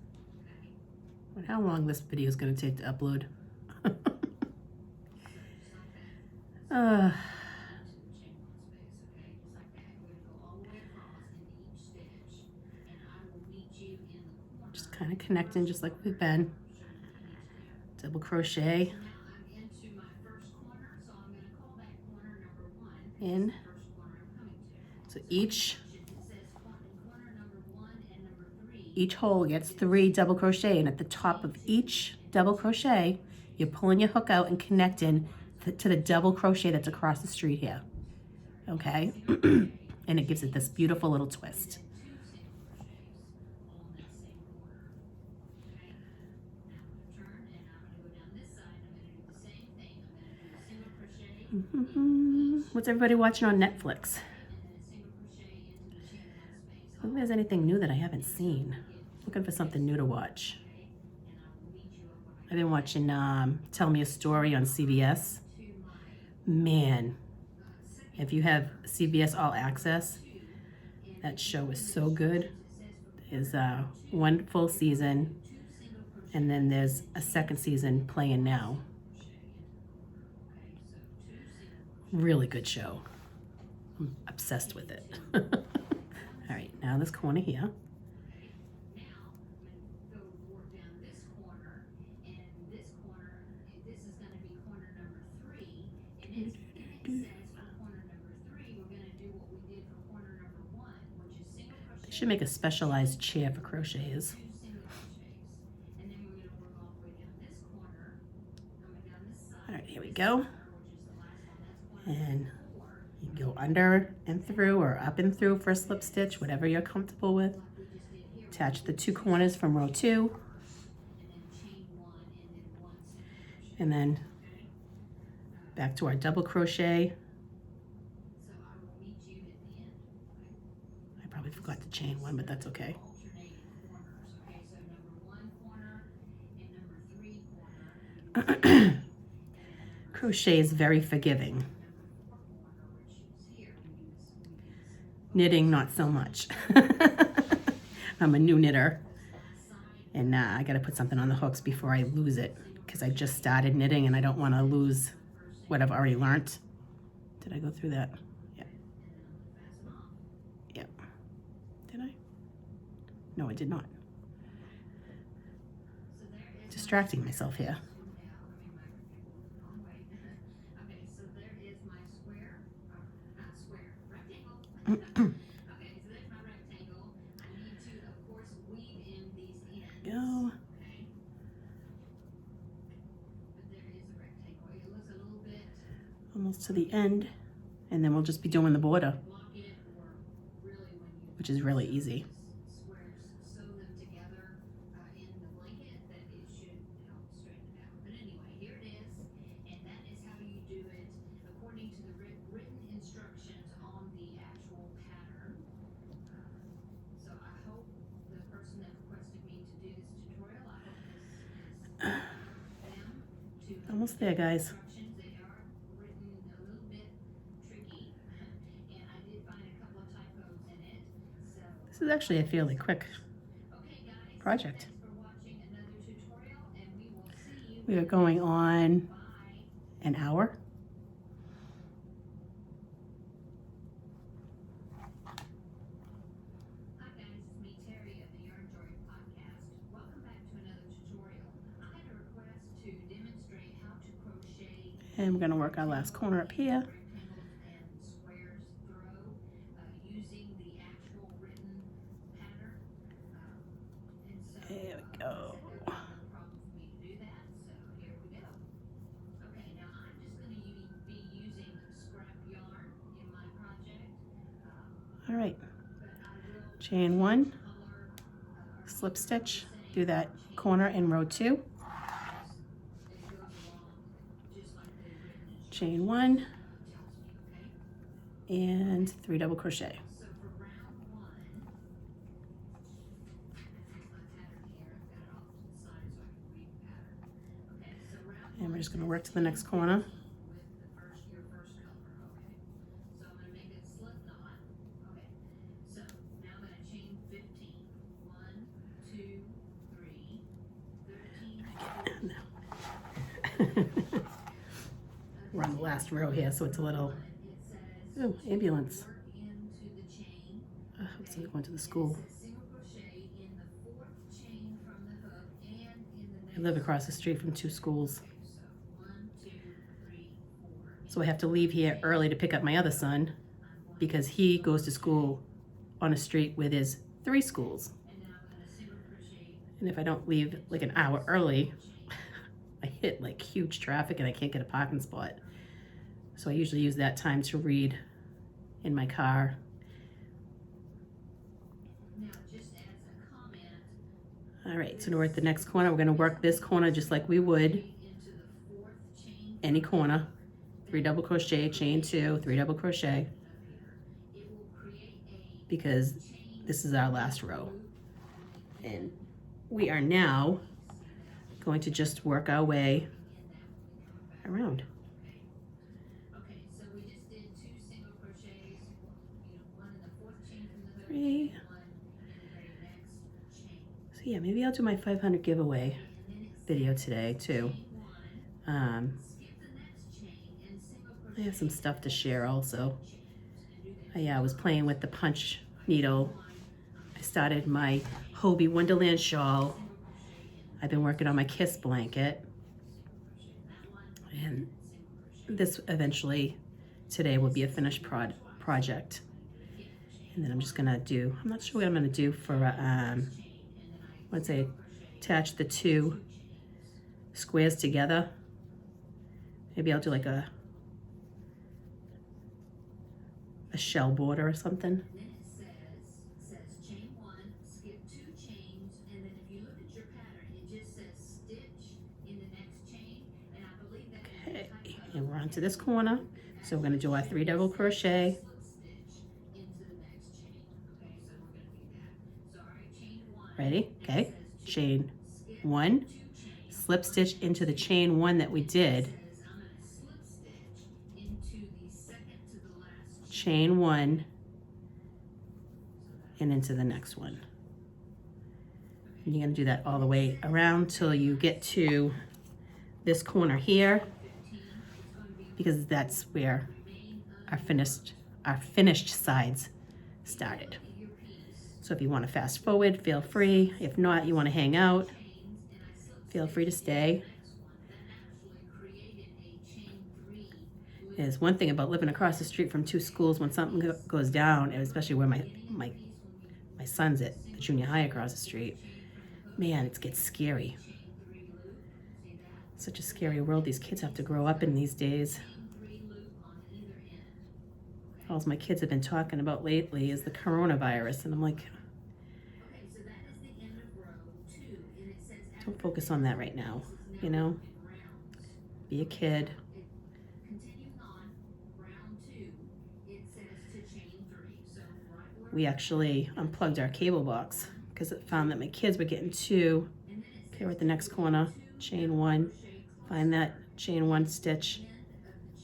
Okay. Wonder how long this video is going to take to upload. So just like that. Chain one space, okay? Just like that. We're going to go all the way across into each stitch, and I will meet you in the corner. Just kind of connecting, just like we've been. Double crochet. Now I'm into my first corner, so I'm going to call that corner number 1. In. First corner I'm coming to. So each It says corner number 1 and number 3. each hole gets 3 double crochet, and at the top of each double crochet, you're pulling your hook out and connecting to the double crochet that's across the street here. Okay? And it gives it this beautiful little twist. What's everybody watching on Netflix? I don't think there's anything new that I haven't seen. Looking for something new to watch. I've been watching Tell Me a Story on CBS. Man, if you have CBS All Access, that show is so good. There's one full season, and then there's a second season playing now. Really good show. I'm obsessed with it. All right, now this corner here. They should make a specialized chair for crochets. All right, here we go. And you go under and through or up and through for a slip stitch, whatever you're comfortable with. Attach the 2 corners from row 2. And then back to our double crochet. I probably forgot to chain one, but that's okay. Crochet is very forgiving. Knitting, not so much. I'm a new knitter, and I gotta put something on the hooks before I lose it, because I just started knitting and I don't want to lose what I've already learned. Did I go through that? Yeah. Yeah. Did I? No, I did not. Distracting myself here. Okay, so there's my rectangle. I need to, of course, weave in these ends. Go. Okay. But there is a rectangle. It looks a little bit. Almost to the end, and then we'll just be doing the border, Block it, or really when you. which is really easy. Squares, sew them together in the blanket. That it should help straighten it out. But anyway, here it is, and that is how you do it according to the written instructions on the actual pattern. So I hope the person that requested me to do this tutorial, I hope this is them to Almost there, guys. instructions. They are written a little bit tricky, and I did find a couple of typos in it. So This is actually a fairly quick okay, guys, project. thanks for watching another tutorial, and we will see you. We are going on Bye. an hour. Hi guys, it's me Terry of the Yarn Joy podcast. Welcome back to another tutorial. I had a request to demonstrate how to crochet And we're going to work our last corner up here. rectangles and squares throw using the actual written pattern. And so There we go. there's no problem for me to do that. So here we go. Okay, now I'm just going to be using scrap yarn in my project. All right, But I will chain 1, color slip stitch, do that corner in row 2. it goes along. chain 1, and 3 double crochet. So for round 1, here's my pattern here. I've got it off to the side so I can read the pattern. Okay, so round 1. And we're just going to work to the next corner. With your first color. Okay. So I'm going to make a slip knot. Okay. So now I'm going to chain 15. 1, 2, 3, 13, 14. We're on the last row here, so it's a little, oh, ambulance. Looks like going to the school. I live across the street from 2 schools. So I have to leave here early to pick up my other son because he goes to school on a street where there's 3 schools. And if I don't leave like an hour early, I hit like huge traffic and I can't get a parking spot. So I usually use that time to read in my car. All right, so now we're at the next corner. We're gonna work this corner just like we would any corner. 3 double crochet, chain 2, 3 double crochet, because this is our last row. And we are now going to just work our way around. Okay, so we just did 2 single crochets, one in the 4th chain from the hook, 3. one in the very next chain. So yeah, maybe I'll do my 500 giveaway video today too. I have some stuff to share also. I was playing with the punch needle. I started my Hobie Wonderland shawl. I've been working on my Kiss blanket. And this eventually, today will be a finished project. And then I'm just gonna do, I'm not sure what I'm gonna do for, once I attach the 2 squares together. Maybe I'll do like a shell border or something. Then it says chain 1, skip 2 chains, and then if you look at your pattern, it just says stitch in the next chain, and I believe that Okay, and we're onto this corner. So we're gonna do our 3 double crochet. Ready? Okay, chain 1, slip stitch into the chain 1 that we did. Chain 1 and into the next one. And you're gonna do that all the way around till you get to this corner here, because that's where our finished sides started. So if you want to fast forward, feel free. If not, you want to hang out, feel free to stay. There's one thing about living across the street from 2 schools. When something goes down, and especially where my son's at the junior high across the street, man, it gets scary. Such a scary world these kids have to grow up in these days. All my kids have been talking about lately is the coronavirus, and I'm like, don't focus on that right now, you know? Be a kid. We actually unplugged our cable box because it found that my kids were getting too, okay, we're at the next corner, chain 1, find that chain 1 stitch,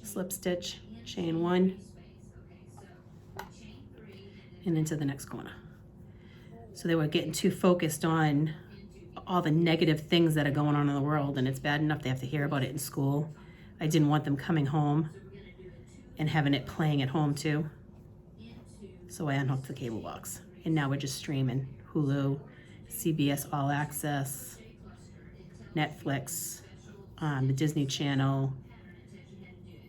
slip stitch, chain 1, and into the next corner. So they were getting too focused on all the negative things that are going on in the world, and it's bad enough they have to hear about it in school. I didn't want them coming home and having it playing at home too. So I unhooked the cable box, and now we're just streaming Hulu, CBS All Access, Netflix, the Disney Channel,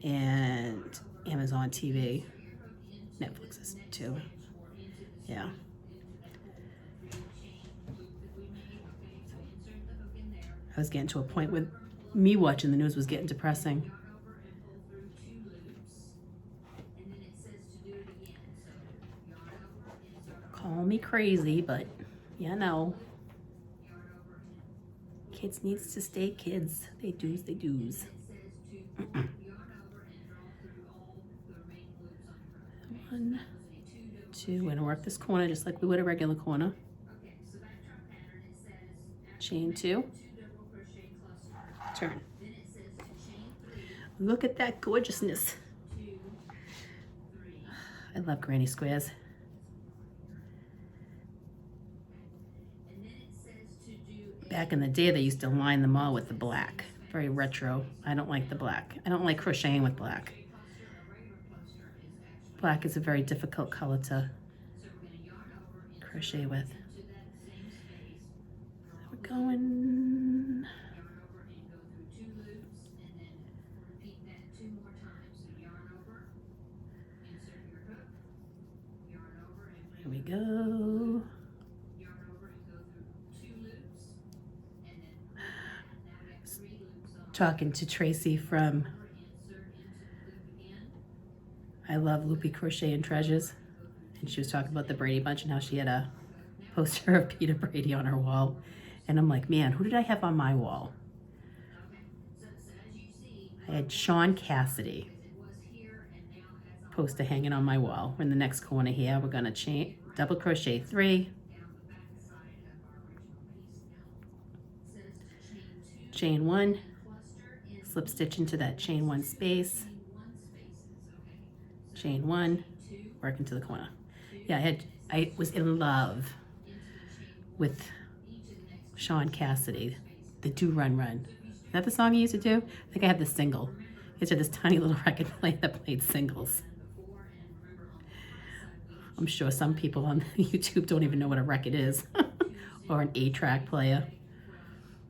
and Amazon TV. Netflix is too. Yeah. I was getting to a point where me watching the news was getting depressing. Call me crazy, but yeah, no. Kids needs to stay kids. They do's, they do's. 2. We're gonna work this corner just like we would a regular corner. Okay, so backdrop pattern, it says Chain 2. 2 double crochet cluster. Turn. Then it says to chain 3, Look at that gorgeousness. 2, 3. I love granny squares. And then it says to do a Back in the day, they used to line them all with the black. Very retro. I don't like the black. I don't like crocheting with black. cluster. A regular cluster is actually, Black is a very difficult color to so we're going to yarn over into crochet with. that same space. We're going. Yarn over and go through 2 loops, and then repeat that 2 more times. So yarn over, insert your hook, yarn over and Here we go. yarn over and go through 2 loops, and then now we have 3 loops on. Talking to Tracy from Insert into the loop again. I Love Loopy Crochet and Treasures. And she was talking about the Brady Bunch and how she had a poster of Peter Brady on her wall. And I'm like, man, who did I have on my wall? Okay, so as you see, I had Sean Cassidy it was here and now has a poster hanging on my wall. We're in the next corner here. We're gonna chain double crochet 3, down the back side of our original piece now. It says to chain 2 chain 1, cluster in slip stitch into that chain 1 space, chain 1 spaces, okay? So chain 1, 2 work into the corner. Yeah, I was in love with each of the next Sean Cassidy, the Do Run Run. Is that the song he used to do? I think I had the single. He used to have this tiny little record player that played singles. before, and remember on the high side we I'm sure some people on YouTube don't even know what a record is, or an 8-track player.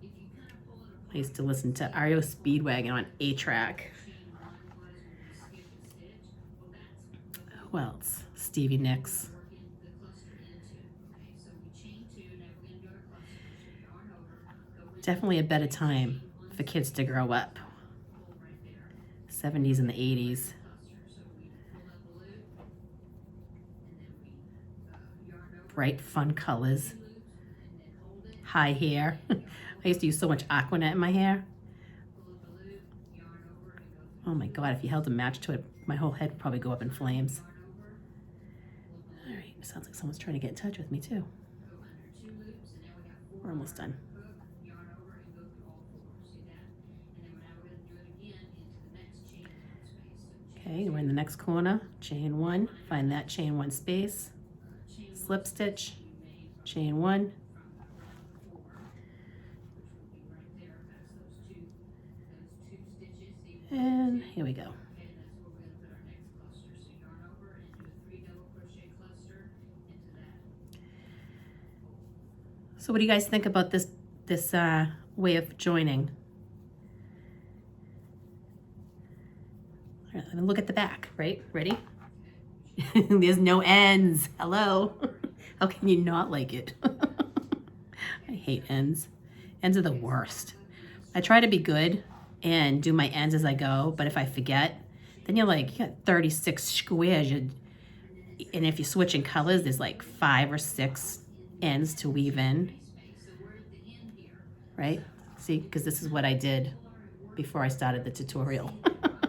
if you kind of pull it I used to listen to REO Speedwagon on 8-track. chain 1 was when you skip a stitch, well that's Who else? Stevie Nicks. work in the cluster into. Okay, so we chain 2, now we're going to do our cluster. So yarn over, go into Definitely a better time for kids to grow up. pull right there. 70s and the 80s. Cluster. So we pull up a loop, and then we yarn over Bright, fun colors. 2 loops, and then hold it, High hair. I used to use so much Aquanet in my hair. pull up a loop, yarn over, and go through. Oh my God, if you held a match to it, my whole head would probably go up in flames. Yarn over, pull up a All right, sounds like someone's trying to get in touch with me too. go under 2 loops, and now we have 4. We're almost done. Hook, yarn over, and go through all 4. See that? And then now we're going to do it again into the next chain 1 space. So Okay, we're in the next corner. Chain 1, find that chain 1 space. chain Slip stitch, you made from chain 1, 4, which will be right there past those 2 stitches. See? and here we go. Okay, and that's where we're going to put our next cluster. So yarn over and do a 3 double crochet cluster into that. So what do you guys think about this way of joining? All right, let me look at the back, right? Ready? There's no ends. Hello. How can you not like it? I hate ends. Ends are the worst. I try to be good and do my ends as I go, but if I forget, then you're like, you got 36 squares. And if you're switching colors, there's like 5 or 6 ends to weave in, So we're at the end here. right? See, because this is what I did before I started the tutorial. Right on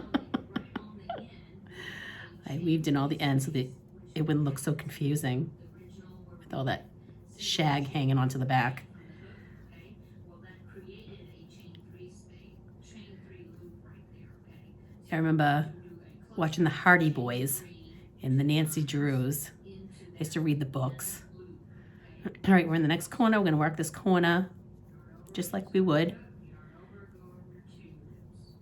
the end, I weaved in all the ends so that it wouldn't look so confusing the original work with all that shag hanging onto the back. from the hook, okay? Well, that created a chain 3 space, chain 3 loop right there, okay? I remember Do a cluster watching the Hardy Boys and the Nancy Drews. into I used to read the books. loop, okay? All right, we're in the next corner. We're going to work this corner just like we would Yarn over, go over 2 loops.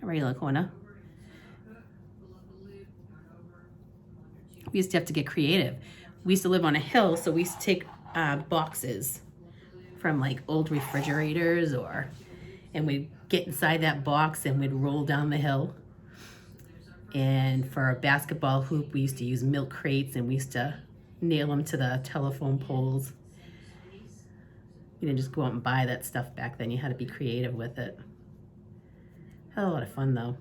a regular corner. Over, insert our hook, pull up a loop, yarn over, under 2 We used to have to get creative. We used to live on a hill, so we used to take boxes from like old refrigerators and we'd get inside that box and we'd roll down the hill. And for a basketball hoop, we used to use milk crates and we used to nail them to the telephone poles. You didn't just go out and buy that stuff back then. You had to be creative with it. Had a lot of fun though.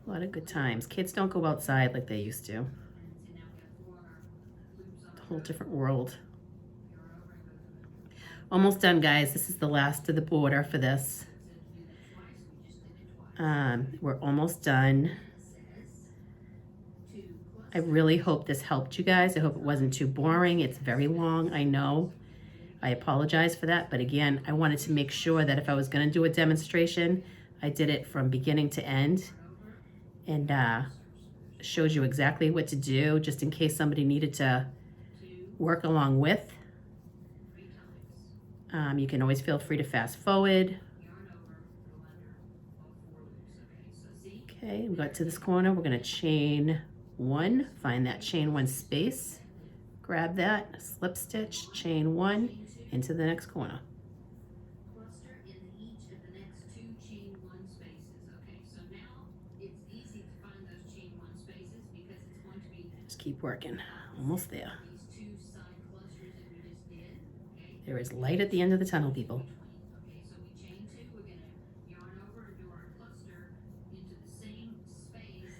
A lot of good times. Kids don't go outside like they used to. It's a whole different world. Almost done, guys. This is the last of the border for this. We're almost done. I really hope this helped you guys. I hope it wasn't too boring. It's very long, I know. I apologize for that, but again, I wanted to make sure that if I was gonna do a demonstration, I did it from beginning to end and showed you exactly what to do, just in case somebody needed to work along with. You can always feel free to fast forward. Okay, we got to this corner. We're gonna chain 1, find that chain 1 space, grab that, slip stitch, chain 1 into the next corner. Cluster in each of the next 2 chain 1 spaces. Okay, so now it's easy to find those chain 1 spaces because it's going to be Just keep working. Almost there. these 2 side clusters that we just did. Okay. There is light at the end of the tunnel, people. Okay, so we chain 2. We're gonna yarn over and do our cluster into the same space. Is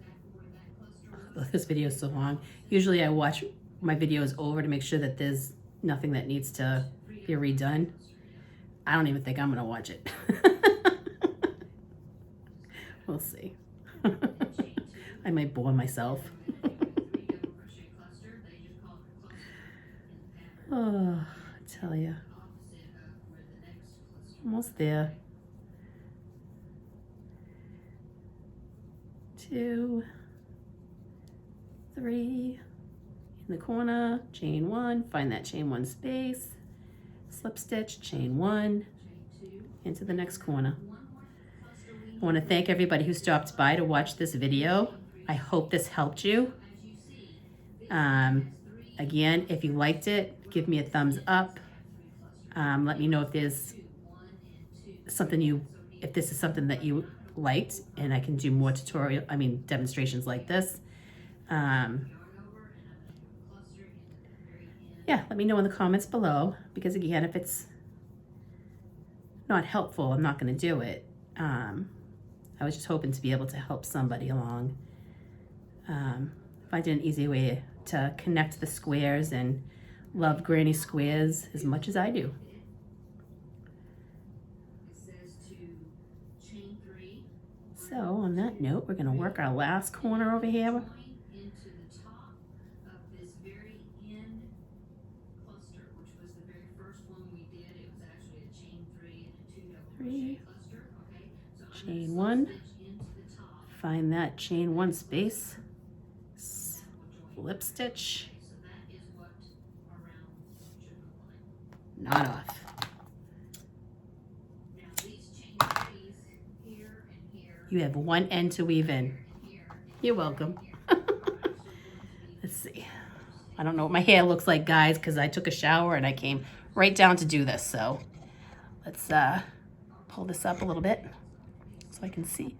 that where that cluster was? This video is so long. Usually I watch my videos over to make sure that there's nothing that needs to be redone. I don't even think I'm gonna watch it. We'll see. I might bore myself. Oh, I tell you. Almost there. 2, 3, in the corner, chain 1, find that chain 1 space, slip stitch, chain 1, into the next corner. I want to thank everybody who stopped by to watch this video. I hope this helped you. Again, if you liked it, give me a thumbs up. Let me know if there's something if this is something that you liked, and I can do more demonstrations like this. Yeah, let me know in the comments below, because again, if it's not helpful, I'm not going to do it. I was just hoping to be able to help somebody along. Finding an easy way to connect the squares and love granny squares as much as I do. So on that note, we're going to work our last corner over here. Into the top of this very end cluster, which was the very first one we did. It was actually a chain 3 and a 2 double crochet cluster. Okay, so Chain 1, find that chain 1 space, slip stitch, so that is what around should look like. knot off. Now these chain 3s here and here You have one end to weave in. and here. You're welcome. Let's see. I don't know what my hair looks like, guys, because I took a shower and I came right down to do this. So let's pull this up a little bit so I can see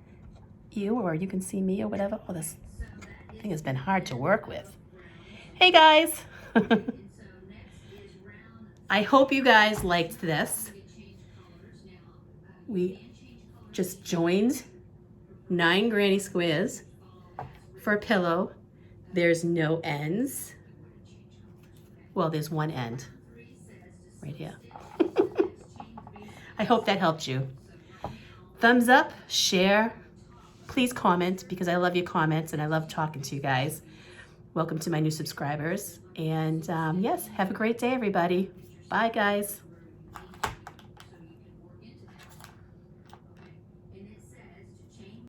you, or you can see me, or whatever. Oh, this thing has been hard to work with. Hey, guys. I hope you guys liked this. We just joined 9 granny squares for a pillow. There's no ends. Well, there's one end right here. I hope that helped you. Thumbs up, share, please comment, because I love your comments and I love talking to you guys. Welcome to my new subscribers. And yes, have a great day, everybody. Bye, guys.